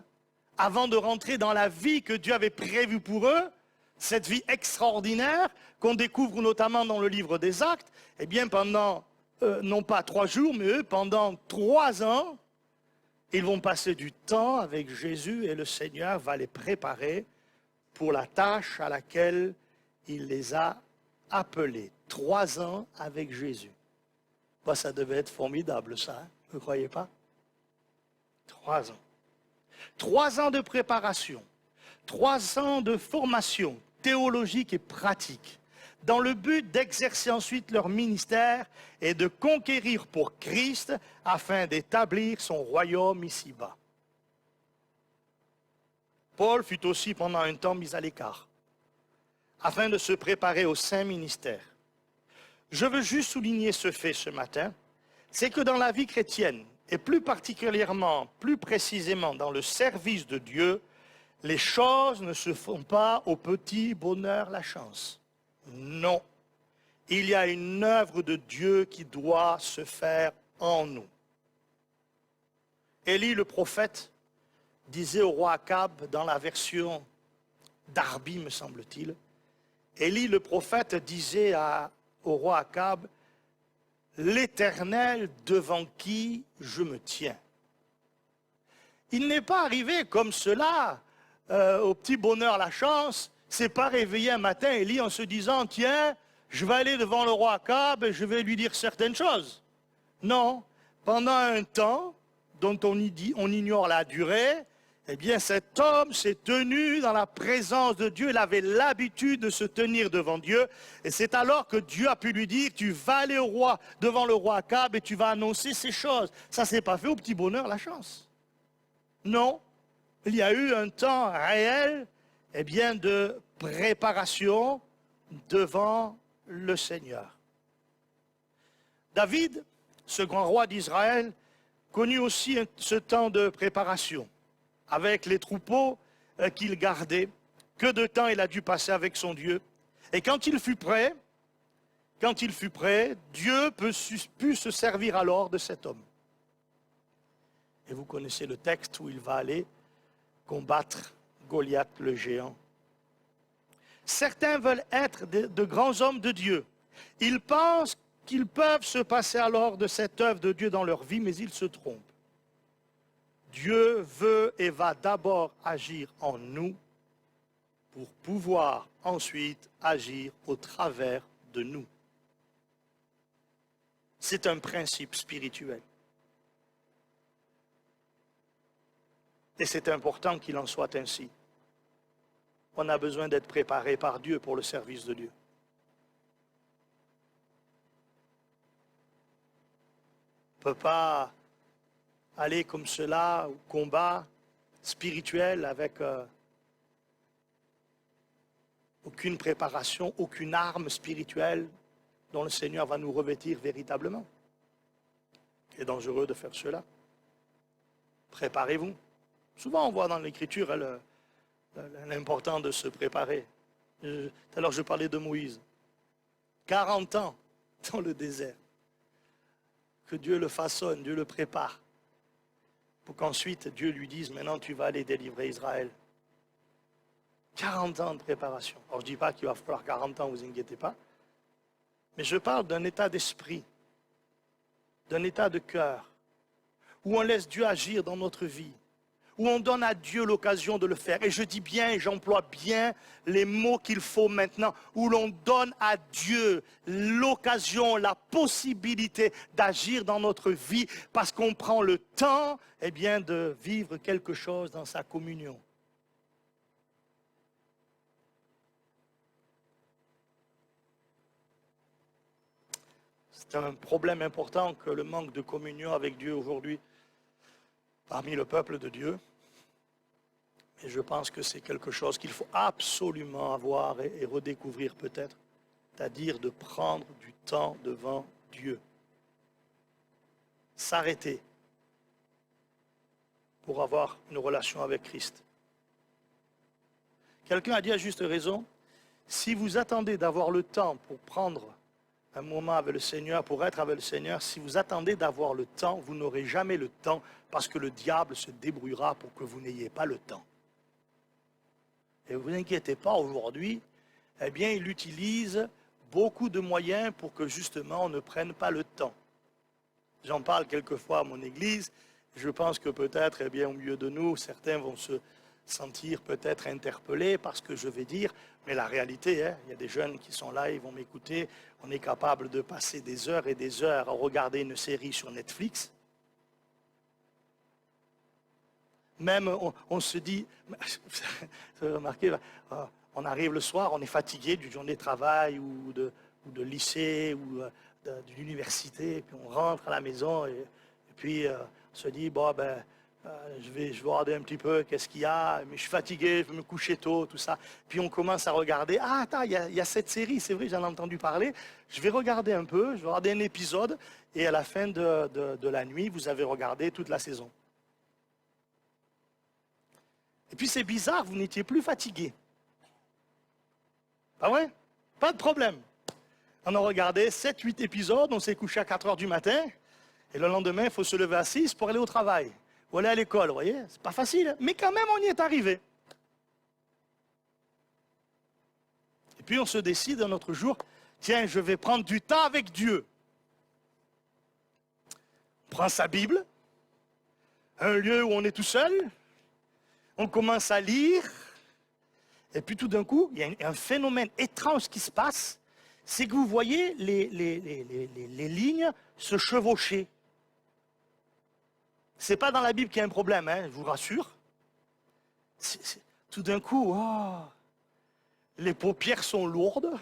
avant de rentrer dans la vie que Dieu avait prévue pour eux, cette vie extraordinaire qu'on découvre notamment dans le livre des Actes, eh bien pendant, non pas 3 jours, mais eux, pendant 3 ans, ils vont passer du temps avec Jésus et le Seigneur va les préparer pour la tâche à laquelle il les a appelés. 3 ans avec Jésus. Bah, ça devait être formidable, ça, hein, vous ne croyez pas? 3 ans. 3 ans de préparation, 3 ans de formation théologique et pratique, dans le but d'exercer ensuite leur ministère et de conquérir pour Christ afin d'établir son royaume ici-bas. Paul fut aussi pendant un temps mis à l'écart, afin de se préparer au saint ministère. Je veux juste souligner ce fait ce matin, c'est que dans la vie chrétienne, et plus particulièrement, plus précisément dans le service de Dieu, les choses ne se font pas au petit bonheur, la chance. Non. Il y a une œuvre de Dieu qui doit se faire en nous. Élie le prophète disait au roi Akab, dans la version d'Arbi me semble-t-il, Élie le prophète disait au roi Akab, l'Éternel devant qui je me tiens. Il n'est pas arrivé comme cela, au petit bonheur, la chance, c'est pas réveillé un matin Élie en se disant, tiens, je vais aller devant le roi Akab et je vais lui dire certaines choses. Non, pendant un temps dont on ignore la durée, eh bien cet homme s'est tenu dans la présence de Dieu, il avait l'habitude de se tenir devant Dieu, et c'est alors que Dieu a pu lui dire, tu vas aller devant le roi Akab et tu vas annoncer ces choses. Ça ne s'est pas fait au petit bonheur, la chance. Non, il y a eu un temps réel, eh bien, de préparation devant le Seigneur. David, ce grand roi d'Israël, connut aussi ce temps de préparation avec les troupeaux qu'il gardait. Que de temps il a dû passer avec son Dieu. Et quand il fut prêt, Dieu put se servir alors de cet homme. Et vous connaissez le texte où il va aller combattre Goliath le géant. Certains veulent être de grands hommes de Dieu. Ils pensent qu'ils peuvent se passer alors de cette œuvre de Dieu dans leur vie, mais ils se trompent. Dieu veut et va d'abord agir en nous pour pouvoir ensuite agir au travers de nous. C'est un principe spirituel. Et c'est important qu'il en soit ainsi. On a besoin d'être préparé par Dieu pour le service de Dieu. On ne peut pas aller comme cela au combat spirituel avec aucune préparation, aucune arme spirituelle dont le Seigneur va nous revêtir véritablement. C'est dangereux de faire cela. Préparez-vous. Souvent on voit dans l'Écriture l'important de se préparer. Alors je parlais de Moïse. 40 ans dans le désert. Que Dieu le façonne, Dieu le prépare. Pour qu'ensuite Dieu lui dise, maintenant tu vas aller délivrer Israël. 40 ans de préparation. Alors je ne dis pas qu'il va falloir 40 ans, vous inquiétez pas. Mais je parle d'un état d'esprit, d'un état de cœur, où on laisse Dieu agir dans notre vie, où on donne à Dieu l'occasion de le faire. Et je dis bien, et j'emploie bien les mots qu'il faut maintenant, où l'on donne à Dieu l'occasion, la possibilité d'agir dans notre vie, parce qu'on prend le temps, eh bien, de vivre quelque chose dans sa communion. C'est un problème important que le manque de communion avec Dieu aujourd'hui parmi le peuple de Dieu. Et je pense que c'est quelque chose qu'il faut absolument avoir et redécouvrir peut-être, c'est-à-dire de prendre du temps devant Dieu. S'arrêter pour avoir une relation avec Christ. Quelqu'un a dit à juste raison, si vous attendez d'avoir le temps pour prendre un moment avec le Seigneur, pour être avec le Seigneur, si vous attendez d'avoir le temps, vous n'aurez jamais le temps parce que le diable se débrouillera pour que vous n'ayez pas le temps. Et ne vous inquiétez pas, aujourd'hui, eh bien, il utilise beaucoup de moyens pour que justement on ne prenne pas le temps. J'en parle quelquefois à mon église, je pense que peut-être, eh bien, au milieu de nous, certains vont se sentir peut-être interpellés par ce que je vais dire, mais la réalité, il y a des jeunes qui sont là, ils vont m'écouter, on est capable de passer des heures et des heures à regarder une série sur Netflix. Même on se dit, vous avez remarqué, on arrive le soir, on est fatigué d'une journée de travail ou de lycée ou d'université, et puis on rentre à la maison et puis on se dit, bon ben, je vais regarder un petit peu qu'est-ce qu'il y a, mais je suis fatigué, je vais me coucher tôt, tout ça. Puis on commence à regarder, ah attends, il y a cette série, c'est vrai, j'en ai entendu parler, je vais regarder un peu, je vais regarder un épisode, et à la fin de la nuit, vous avez regardé toute la saison. Et puis c'est bizarre, vous n'étiez plus fatigué. Ah ouais? Pas de problème. On a regardé 7-8 épisodes, on s'est couché à 4 heures du matin, et le lendemain, il faut se lever à 6 pour aller au travail. Ou aller à l'école, vous voyez? C'est pas facile, mais quand même, on y est arrivé. Et puis on se décide un autre jour, tiens, je vais prendre du temps avec Dieu. On prend sa Bible, un lieu où on est tout seul, on commence à lire, et puis tout d'un coup, il y a un phénomène étrange qui se passe, c'est que vous voyez les lignes se chevaucher. Ce n'est pas dans la Bible qu'il y a un problème, je vous rassure. Tout d'un coup, les paupières sont lourdes,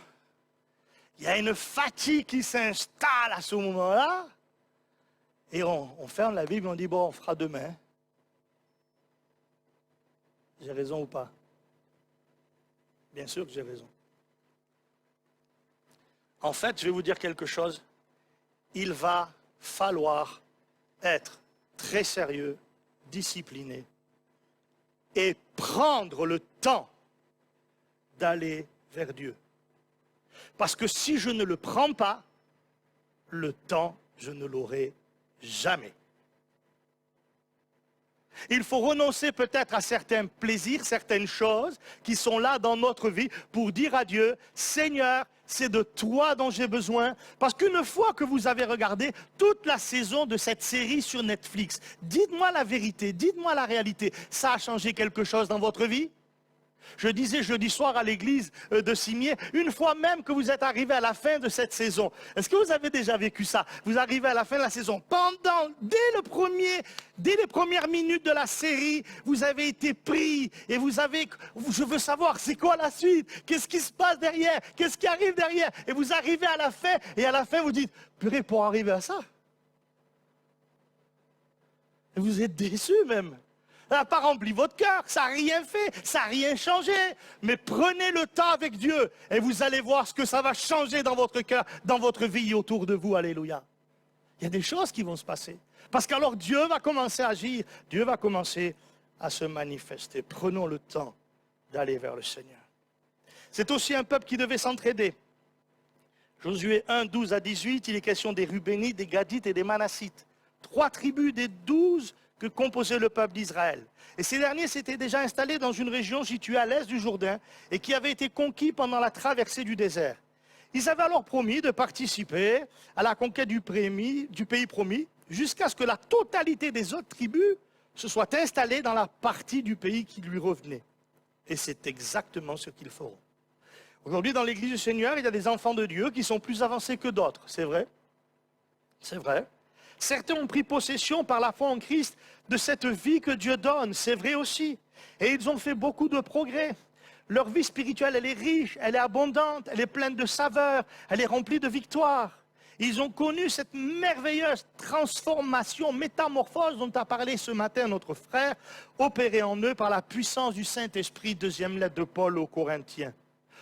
il y a une fatigue qui s'installe à ce moment-là, et on ferme la Bible et on dit, bon, on fera demain. J'ai raison ou pas? Bien sûr que j'ai raison. En fait, je vais vous dire quelque chose. Il va falloir être très sérieux, discipliné et prendre le temps d'aller vers Dieu. Parce que si je ne le prends pas, le temps, je ne l'aurai jamais. Il faut renoncer peut-être à certains plaisirs, certaines choses qui sont là dans notre vie pour dire à Dieu, Seigneur, c'est de toi dont j'ai besoin. Parce qu'une fois que vous avez regardé toute la saison de cette série sur Netflix, dites-moi la vérité, dites-moi la réalité, ça a changé quelque chose dans votre vie? Je disais jeudi soir à l'église de Cimier, une fois même que vous êtes arrivé à la fin de cette saison, est-ce que vous avez déjà vécu ça? Vous arrivez à la fin de la saison, dès les premières minutes de la série, vous avez été pris et je veux savoir, c'est quoi la suite? Qu'est-ce qui se passe derrière? Qu'est-ce qui arrive derrière? Et vous arrivez à la fin, et à la fin vous dites, purée, pour arriver à ça? Et vous êtes déçu même. Ça n'a pas rempli votre cœur, ça n'a rien fait, ça n'a rien changé. Mais prenez le temps avec Dieu et vous allez voir ce que ça va changer dans votre cœur, dans votre vie autour de vous. Alléluia. Il y a des choses qui vont se passer. Parce qu'alors Dieu va commencer à agir, Dieu va commencer à se manifester. Prenons le temps d'aller vers le Seigneur. C'est aussi un peuple qui devait s'entraider. Josué 1, 12 à 18, il est question des Rubénites, des Gadites et des Manassites. 3 tribus des 12 que composait le peuple d'Israël. Et ces derniers s'étaient déjà installés dans une région située à l'est du Jourdain et qui avait été conquis pendant la traversée du désert. Ils avaient alors promis de participer à la conquête du pays promis jusqu'à ce que la totalité des autres tribus se soient installées dans la partie du pays qui lui revenait. Et c'est exactement ce qu'ils feront. Aujourd'hui, dans l'Église du Seigneur, il y a des enfants de Dieu qui sont plus avancés que d'autres. C'est vrai. C'est vrai. Certains ont pris possession par la foi en Christ de cette vie que Dieu donne, c'est vrai aussi. Et ils ont fait beaucoup de progrès. Leur vie spirituelle, elle est riche, elle est abondante, elle est pleine de saveurs, elle est remplie de victoires. Ils ont connu cette merveilleuse transformation, métamorphose dont a parlé ce matin notre frère, opérée en eux par la puissance du Saint-Esprit, deuxième lettre de Paul aux Corinthiens.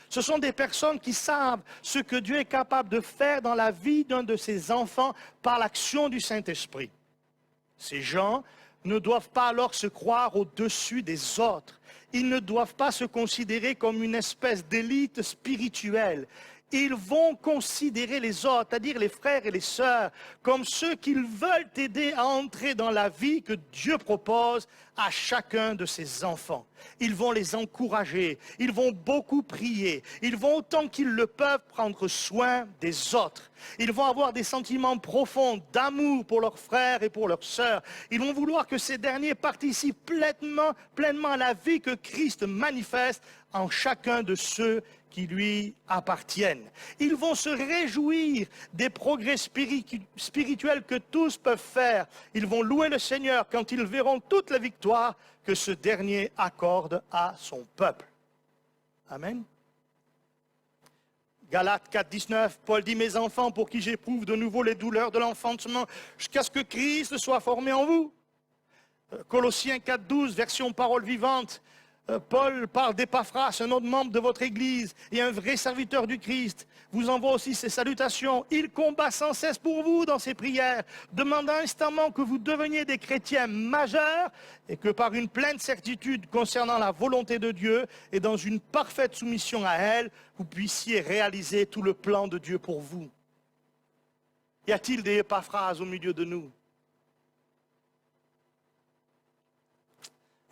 Ce sont des personnes qui savent ce que Dieu est capable de faire dans la vie d'un de ses enfants par l'action du Saint-Esprit. Ces gens ne doivent pas alors se croire au-dessus des autres. Ils ne doivent pas se considérer comme une espèce d'élite spirituelle. Ils vont considérer les autres, c'est-à-dire les frères et les sœurs, comme ceux qu'ils veulent aider à entrer dans la vie que Dieu propose à chacun de ses enfants. Ils vont les encourager, ils vont beaucoup prier, ils vont autant qu'ils le peuvent prendre soin des autres. Ils vont avoir des sentiments profonds d'amour pour leurs frères et pour leurs sœurs. Ils vont vouloir que ces derniers participent pleinement à la vie que Christ manifeste en chacun de ceux qui lui appartiennent. Ils vont se réjouir des progrès spirituels que tous peuvent faire. Ils vont louer le Seigneur quand ils verront toute la victoire que ce dernier accorde à son peuple. Amen. Galates 4, 19, Paul dit, mes enfants, pour qui j'éprouve de nouveau les douleurs de l'enfantement, jusqu'à ce que Christ soit formé en vous. Colossiens 4, 12, version parole vivante, Paul parle d'Épaphras, un autre membre de votre Église et un vrai serviteur du Christ. Vous envoie aussi ses salutations. Il combat sans cesse pour vous dans ses prières, demandant instamment que vous deveniez des chrétiens majeurs et que par une pleine certitude concernant la volonté de Dieu et dans une parfaite soumission à elle, vous puissiez réaliser tout le plan de Dieu pour vous. Y a-t-il des Épaphras au milieu de nous?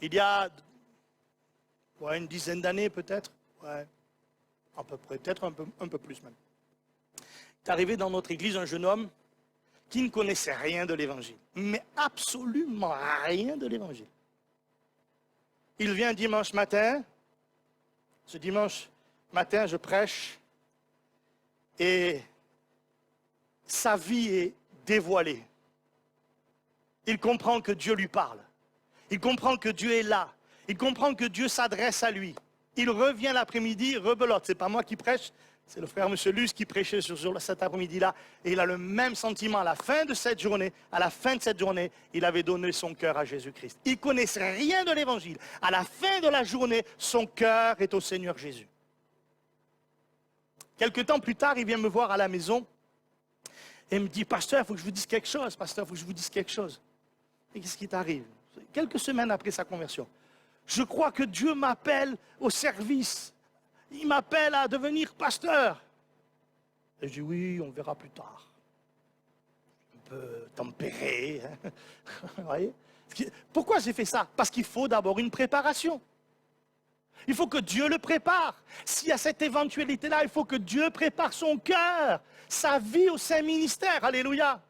Il y a une dizaine d'années peut-être, à peu près, peut-être un peu plus même. Il est arrivé dans notre église un jeune homme qui ne connaissait rien de l'évangile, mais absolument rien de l'évangile. Il vient dimanche matin, ce dimanche matin je prêche et sa vie est dévoilée. Il comprend que Dieu lui parle, il comprend que Dieu est là. Il comprend que Dieu s'adresse à lui. Il revient l'après-midi, rebelote. Ce n'est pas moi qui prêche, c'est le frère M. Luce qui prêchait sur cet après-midi-là. Et il a le même sentiment à la fin de cette journée. À la fin de cette journée, il avait donné son cœur à Jésus-Christ. Il ne connaissait rien de l'Évangile. À la fin de la journée, son cœur est au Seigneur Jésus. Quelque temps plus tard, il vient me voir à la maison et me dit, pasteur, il faut que je vous dise quelque chose. Pasteur, il faut que je vous dise quelque chose. Et qu'est-ce qui t'arrive? Quelques semaines après sa conversion. Je crois que Dieu m'appelle au service. Il m'appelle à devenir pasteur. Et je dis oui, on verra plus tard. Un peu tempéré. Hein. Vous voyez? Pourquoi j'ai fait ça? Parce qu'il faut d'abord une préparation. Il faut que Dieu le prépare. S'il y a cette éventualité-là, il faut que Dieu prépare son cœur, sa vie au Saint-Ministère. Alléluia.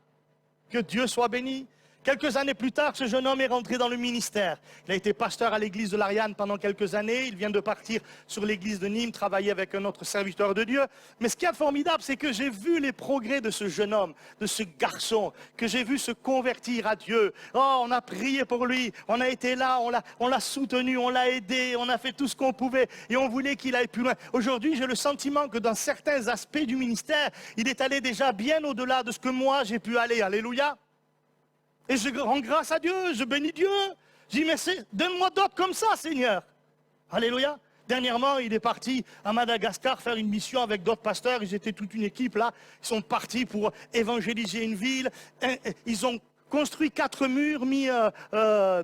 Que Dieu soit béni. Quelques années plus tard, ce jeune homme est rentré dans le ministère. Il a été pasteur à l'église de l'Ariane pendant quelques années. Il vient de partir sur l'église de Nîmes, travailler avec un autre serviteur de Dieu. Mais ce qui est formidable, c'est que j'ai vu les progrès de ce jeune homme, de ce garçon, que j'ai vu se convertir à Dieu. Oh, on a prié pour lui, on a été là, on l'a soutenu, on l'a aidé, on a fait tout ce qu'on pouvait et on voulait qu'il aille plus loin. Aujourd'hui, j'ai le sentiment que dans certains aspects du ministère, il est allé déjà bien au-delà de ce que moi j'ai pu aller. Alléluia. Et je rends grâce à Dieu, je bénis Dieu. Je dis, mais donne-moi d'autres comme ça, Seigneur. Alléluia. Dernièrement, il est parti à Madagascar faire une mission avec d'autres pasteurs. Ils étaient toute une équipe là. Ils sont partis pour évangéliser une ville. Ils ont construit 4 murs, mis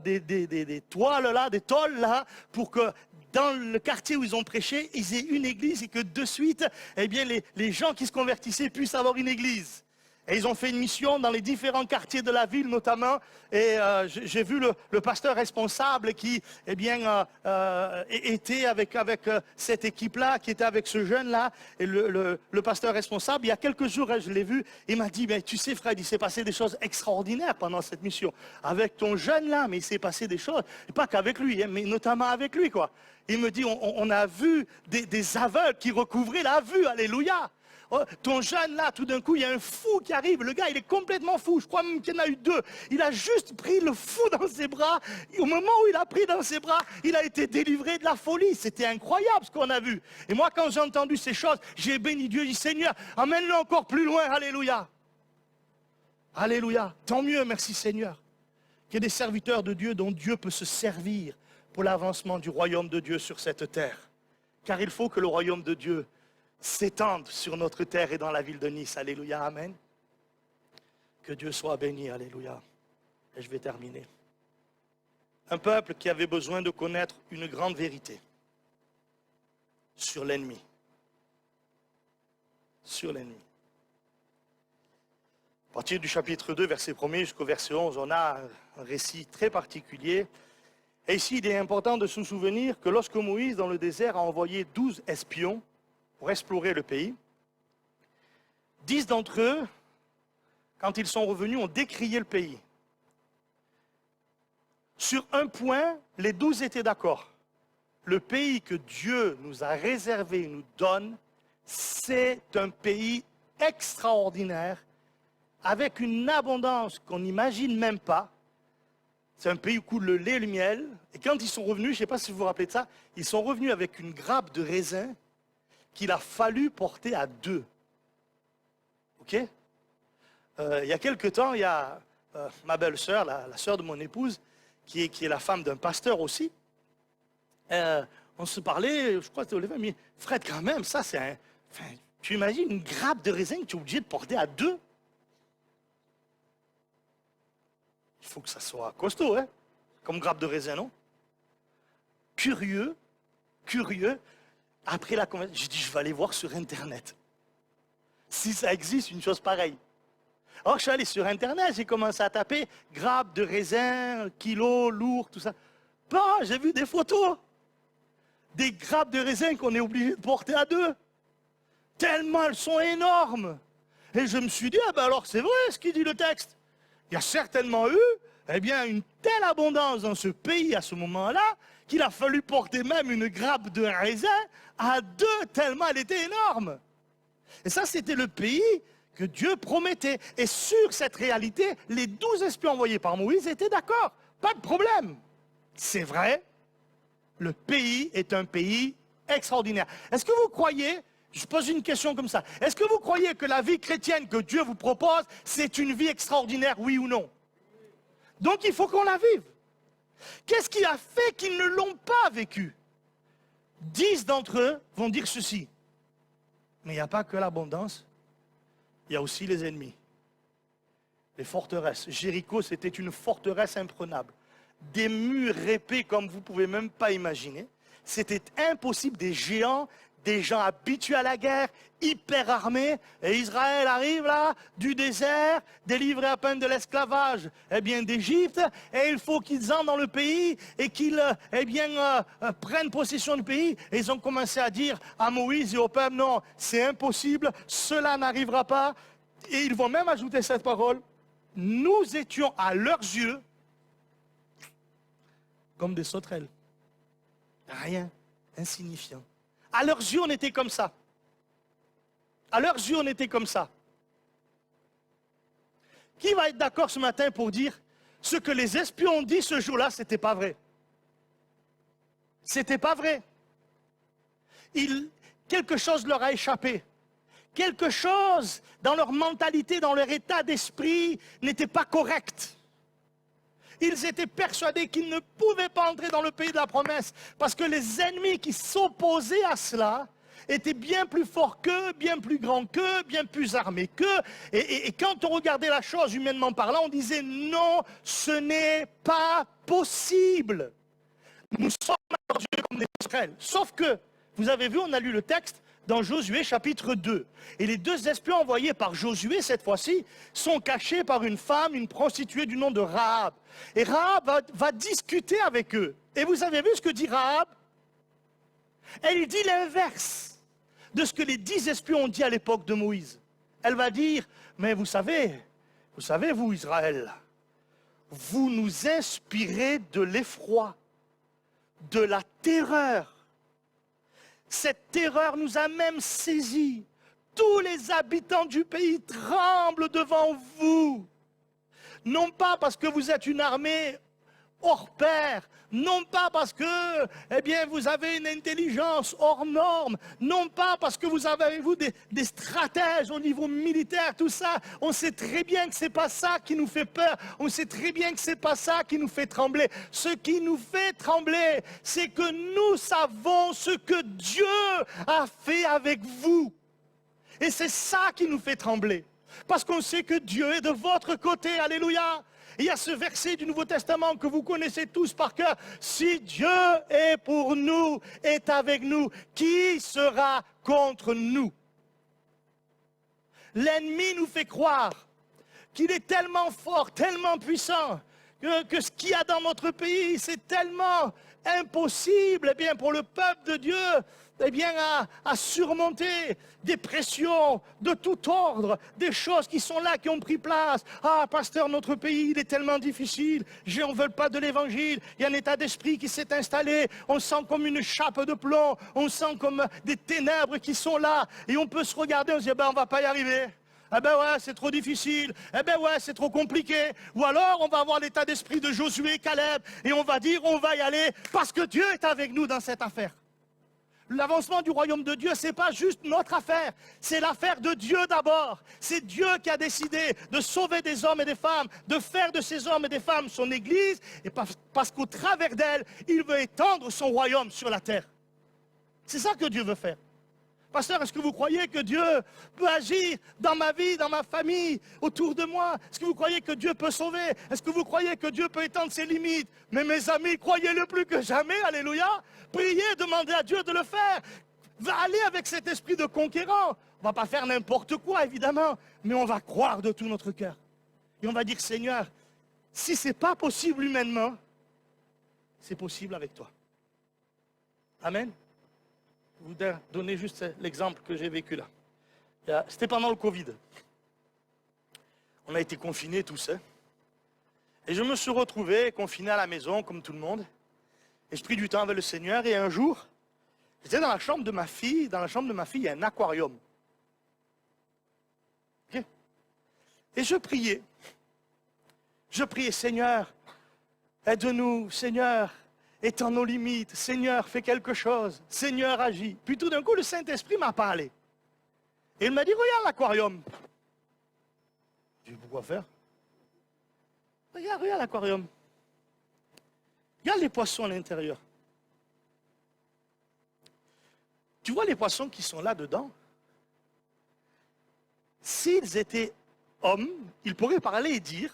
des toiles là, des tôles là, pour que dans le quartier où ils ont prêché, ils aient une église et que de suite, eh bien, les gens qui se convertissaient puissent avoir une église. Et ils ont fait une mission dans les différents quartiers de la ville notamment. Et j'ai vu le pasteur responsable qui était avec cette équipe-là, qui était avec ce jeune-là. Et le pasteur responsable, il y a quelques jours, je l'ai vu, il m'a dit, mais tu sais Fred, il s'est passé des choses extraordinaires pendant cette mission. Avec ton jeune-là, mais il s'est passé des choses, et pas qu'avec lui, hein, mais notamment avec lui, quoi. Il me dit, on a vu des aveugles qui recouvraient la vue, alléluia. Oh, ton jeune là, tout d'un coup, il y a un fou qui arrive. Le gars, il est complètement fou. Je crois même qu'il y en a eu 2. Il a juste pris le fou dans ses bras. Et au moment où il a pris dans ses bras, il a été délivré de la folie. C'était incroyable ce qu'on a vu. Et moi, quand j'ai entendu ces choses, j'ai béni Dieu. J'ai dit, Seigneur, emmène-le encore plus loin. Alléluia. Alléluia. Tant mieux, merci Seigneur. Qu'il y ait des serviteurs de Dieu dont Dieu peut se servir pour l'avancement du royaume de Dieu sur cette terre. Car il faut que le royaume de Dieu s'étende sur notre terre et dans la ville de Nice. Alléluia, amen. Que Dieu soit béni, alléluia. Et je vais terminer. Un peuple qui avait besoin de connaître une grande vérité sur l'ennemi. Sur l'ennemi. À partir du chapitre 2, verset 1er jusqu'au verset 11, on a un récit très particulier. Et ici, il est important de se souvenir que lorsque Moïse, dans le désert, a envoyé 12 espions pour explorer le pays, 10 d'entre eux, quand ils sont revenus, ont décrié le pays. Sur un point, les 12 étaient d'accord. Le pays que Dieu nous a réservé, nous donne, c'est un pays extraordinaire, avec une abondance qu'on n'imagine même pas. C'est un pays où coule le lait et le miel. Et quand ils sont revenus, je ne sais pas si vous vous rappelez de ça, ils sont revenus avec une grappe de raisin qu'il a fallu porter à 2. OK? Il y a quelque temps, il y a ma belle-sœur, la sœur de mon épouse, qui est la femme d'un pasteur aussi. On se parlait, je crois que c'était Olivier, mais Fred, quand même, ça c'est un... Enfin, tu imagines une grappe de raisin que tu es obligé de porter à 2? Il faut que ça soit costaud, hein? Comme grappe de raisin, non? Curieux. Après la conversation, j'ai dit, je vais aller voir sur Internet. Si ça existe, une chose pareille. Alors, je suis allé sur Internet, j'ai commencé à taper grappe de raisin, kilo, lourd, tout ça. Bah, j'ai vu des photos. Des grappes de raisin qu'on est obligé de porter à 2. Tellement elles sont énormes. Et je me suis dit, ah ben alors c'est vrai ce qu'il dit le texte. Il y a certainement eu, eh bien, une telle abondance dans ce pays à ce moment-là, qu'il a fallu porter même une grappe de raisin à 2, tellement elle était énorme. Et ça, c'était le pays que Dieu promettait. Et sur cette réalité, les 12 espions envoyés par Moïse étaient d'accord. Pas de problème. C'est vrai, le pays est un pays extraordinaire. Est-ce que vous croyez, je pose une question comme ça, est-ce que vous croyez que la vie chrétienne que Dieu vous propose, c'est une vie extraordinaire, oui ou non? Donc il faut qu'on la vive. Qu'est-ce qui a fait qu'ils ne l'ont pas vécu? 10 d'entre eux vont dire ceci. Mais il n'y a pas que l'abondance, il y a aussi les ennemis. Les forteresses. Jéricho, c'était une forteresse imprenable. Des murs épais comme vous ne pouvez même pas imaginer. C'était impossible, des géants, des gens habitués à la guerre, hyper armés. Et Israël arrive là, du désert, délivré à peine de l'esclavage, eh bien d'Égypte, et il faut qu'ils entrent dans le pays et qu'ils prennent possession du pays. Et ils ont commencé à dire à Moïse et au peuple, non, c'est impossible, cela n'arrivera pas. Et ils vont même ajouter cette parole, nous étions à leurs yeux comme des sauterelles. Rien, insignifiant. À leurs yeux, on était comme ça. À leurs yeux, on était comme ça. Qui va être d'accord ce matin pour dire ce que les espions ont dit ce jour-là, c'était pas vrai? C'était pas vrai. Quelque chose leur a échappé. Quelque chose dans leur mentalité, dans leur état d'esprit n'était pas correct. Ils étaient persuadés qu'ils ne pouvaient pas entrer dans le pays de la promesse parce que les ennemis qui s'opposaient à cela étaient bien plus forts qu'eux, bien plus grands qu'eux, bien plus armés qu'eux. Et quand on regardait la chose humainement parlant, on disait non, ce n'est pas possible. Nous sommes à Dieu comme des sauterelles. Sauf que, vous avez vu, on a lu le texte dans Josué chapitre 2. Et les 2 espions envoyés par Josué, cette fois-ci, sont cachés par une femme, une prostituée du nom de Rahab. Et Rahab va discuter avec eux. Et vous avez vu ce que dit Rahab? Elle dit l'inverse de ce que les 10 espions ont dit à l'époque de Moïse. Elle va dire, mais vous savez, vous Israël, vous nous inspirez de l'effroi, de la terreur. Cette terreur nous a même saisis. Tous les habitants du pays tremblent devant vous. Non pas parce que vous êtes une armée hors pair, non pas parce que, eh bien, vous avez une intelligence hors norme, non pas parce que vous avez des stratèges au niveau militaire, tout ça. On sait très bien que c'est pas ça qui nous fait peur, on sait très bien que c'est pas ça qui nous fait trembler. Ce qui nous fait trembler, c'est que nous savons ce que Dieu a fait avec vous. Et c'est ça qui nous fait trembler. Parce qu'on sait que Dieu est de votre côté, alléluia. Il y a ce verset du Nouveau Testament que vous connaissez tous par cœur. Si Dieu est pour nous, est avec nous, qui sera contre nous? L'ennemi nous fait croire qu'il est tellement fort, tellement puissant, que ce qu'il y a dans notre pays, c'est tellement impossible, eh bien, pour le peuple de Dieu, eh bien, à surmonter des pressions de tout ordre, des choses qui sont là, qui ont pris place. Ah, pasteur, notre pays, il est tellement difficile, on ne veut pas de l'évangile, il y a un état d'esprit qui s'est installé, on sent comme une chape de plomb, on sent comme des ténèbres qui sont là, et on peut se regarder, on se dit, ben, on ne va pas y arriver. Eh ben ouais, c'est trop difficile. Eh ben ouais, c'est trop compliqué. Ou alors, on va avoir l'état d'esprit de Josué, Caleb, et on va dire, on va y aller, parce que Dieu est avec nous dans cette affaire. L'avancement du royaume de Dieu, ce n'est pas juste notre affaire, c'est l'affaire de Dieu d'abord. C'est Dieu qui a décidé de sauver des hommes et des femmes, de faire de ces hommes et des femmes son Église, et parce qu'au travers d'elle, il veut étendre son royaume sur la terre. C'est ça que Dieu veut faire. Pasteur, est-ce que vous croyez que Dieu peut agir dans ma vie, dans ma famille, autour de moi? Est-ce que vous croyez que Dieu peut sauver? Est-ce que vous croyez que Dieu peut étendre ses limites? Mais mes amis, croyez-le plus que jamais, alléluia. Priez, demandez à Dieu de le faire. Allez avec cet esprit de conquérant. On ne va pas faire n'importe quoi, évidemment, mais on va croire de tout notre cœur. Et on va dire, Seigneur, si ce n'est pas possible humainement, c'est possible avec toi. Amen. Je vous donner juste l'exemple que j'ai vécu là. C'était pendant le Covid. On a été confinés tous. Et je me suis retrouvé confiné à la maison, comme tout le monde. Et je pris du temps avec le Seigneur. Et un jour, j'étais dans la chambre de ma fille. Dans la chambre de ma fille, il y a un aquarium. Okay? Et je priais. Je priais, Seigneur, aide-nous, Seigneur. Étends nos limites, Seigneur, fais quelque chose, Seigneur, agis. Puis tout d'un coup, le Saint-Esprit m'a parlé. Et il m'a dit, regarde l'aquarium. J'ai dit, pourquoi faire? Regarde l'aquarium. Regarde les poissons à l'intérieur. Tu vois les poissons qui sont là-dedans? S'ils étaient hommes, ils pourraient parler et dire,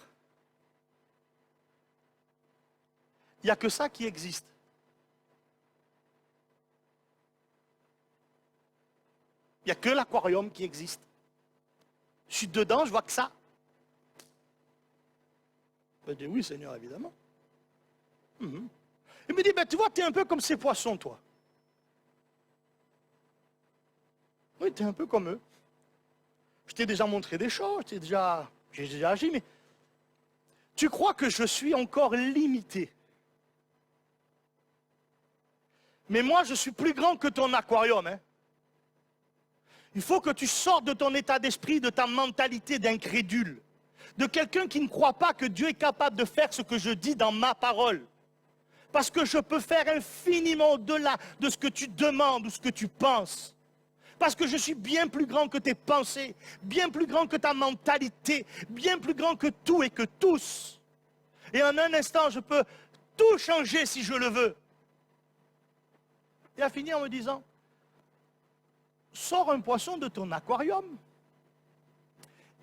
il n'y a que ça qui existe. Il n'y a que l'aquarium qui existe. Je suis dedans, je vois que ça. Je dis oui, Seigneur, évidemment. Il me dit, ben, tu vois, tu es un peu comme ces poissons, toi. Oui, tu es un peu comme eux. Je t'ai déjà montré des choses, j'ai déjà agi, mais tu crois que je suis encore limité? Mais moi, je suis plus grand que ton aquarium. Hein. Il faut que tu sortes de ton état d'esprit, de ta mentalité d'incrédule, de quelqu'un qui ne croit pas que Dieu est capable de faire ce que je dis dans ma parole. Parce que je peux faire infiniment au-delà de ce que tu demandes ou ce que tu penses. Parce que je suis bien plus grand que tes pensées, bien plus grand que ta mentalité, bien plus grand que tout et que tous. Et en un instant, je peux tout changer si je le veux. Il a fini en me disant, sors un poisson de ton aquarium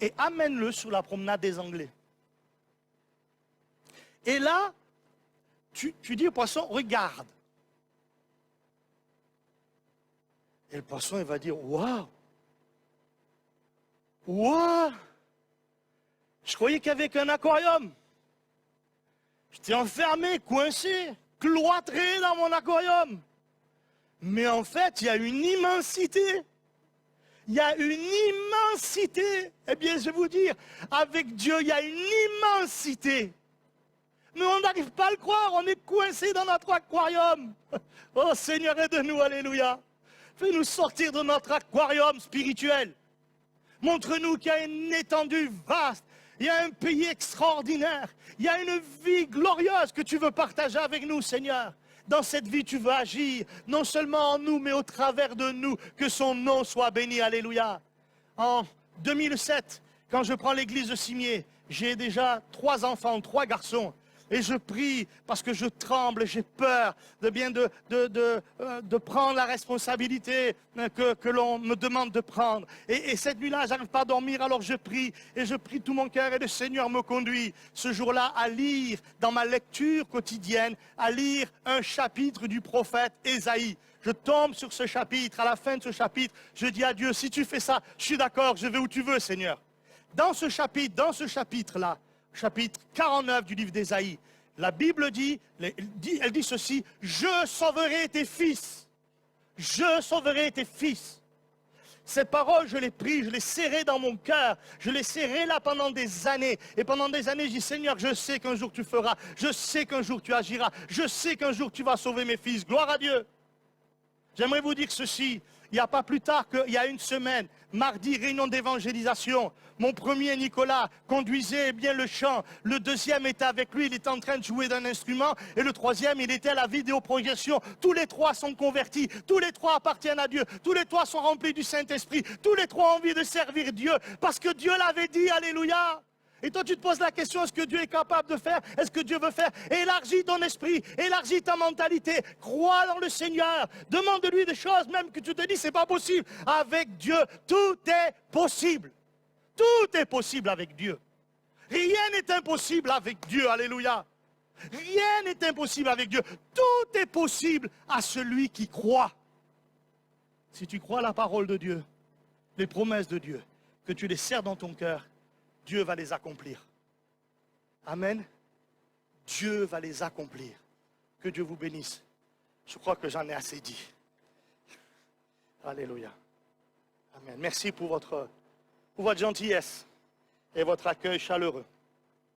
et amène-le sur la promenade des Anglais. Et là, tu dis au poisson, regarde. Et le poisson, il va dire, waouh, waouh, je croyais qu'il n'y avait qu'un aquarium. J'étais enfermé, coincé, cloîtré dans mon aquarium. Mais en fait, il y a une immensité. Il y a une immensité. Eh bien, je vais vous dire, avec Dieu, il y a une immensité. Mais on n'arrive pas à le croire, on est coincé dans notre aquarium. Oh Seigneur, aide-nous, alléluia. Fais-nous sortir de notre aquarium spirituel. Montre-nous qu'il y a une étendue vaste, Il y a un pays extraordinaire. Il y a une vie glorieuse que tu veux partager avec nous, Seigneur. Dans cette vie, tu veux agir, non seulement en nous, mais au travers de nous. Que son nom soit béni. Alléluia. En 2007, quand je prends l'église de Cimier, j'ai déjà 3 enfants, 3 garçons. Et je prie parce que je tremble, j'ai peur de prendre la responsabilité que l'on me demande de prendre. Et cette nuit-là, je n'arrive pas à dormir, alors je prie. Et je prie tout mon cœur et le Seigneur me conduit ce jour-là à lire dans ma lecture quotidienne, à lire un chapitre du prophète Ésaïe. Je tombe sur ce chapitre, à la fin de ce chapitre, je dis à Dieu, si tu fais ça, je suis d'accord, je vais où tu veux, Seigneur. Dans ce chapitre-là, chapitre 49 du livre d'Ésaïe, la Bible dit, elle dit ceci, « Je sauverai tes fils. Je sauverai tes fils. » Ces paroles, je les pris, je les serrai dans mon cœur. Je les serrai là pendant des années. Et pendant des années, je dis, Seigneur, je sais qu'un jour tu feras. Je sais qu'un jour tu agiras. Je sais qu'un jour tu vas sauver mes fils. Gloire à Dieu. J'aimerais vous dire ceci. Il n'y a pas plus tard qu'il y a une semaine, mardi, réunion d'évangélisation. Mon premier, Nicolas, conduisait bien le chant. Le deuxième était avec lui, il était en train de jouer d'un instrument. Et le troisième, il était à la vidéoprojection. Tous les 3 sont convertis. Tous les 3 appartiennent à Dieu. Tous les 3 sont remplis du Saint-Esprit. Tous les 3 ont envie de servir Dieu. Parce que Dieu l'avait dit, alléluia. Et toi, tu te poses la question, est-ce que Dieu est capable de faire? Est-ce que Dieu veut faire? Élargis ton esprit, élargis ta mentalité, crois dans le Seigneur, demande-lui des choses, même que tu te dis, c'est pas possible. Avec Dieu, tout est possible. Tout est possible avec Dieu. Rien n'est impossible avec Dieu, alléluia. Rien n'est impossible avec Dieu. Tout est possible à celui qui croit. Si tu crois la parole de Dieu, les promesses de Dieu, que tu les serres dans ton cœur, Dieu va les accomplir. Amen. Dieu va les accomplir. Que Dieu vous bénisse. Je crois que j'en ai assez dit. Alléluia. Amen. Merci pour votre gentillesse et votre accueil chaleureux.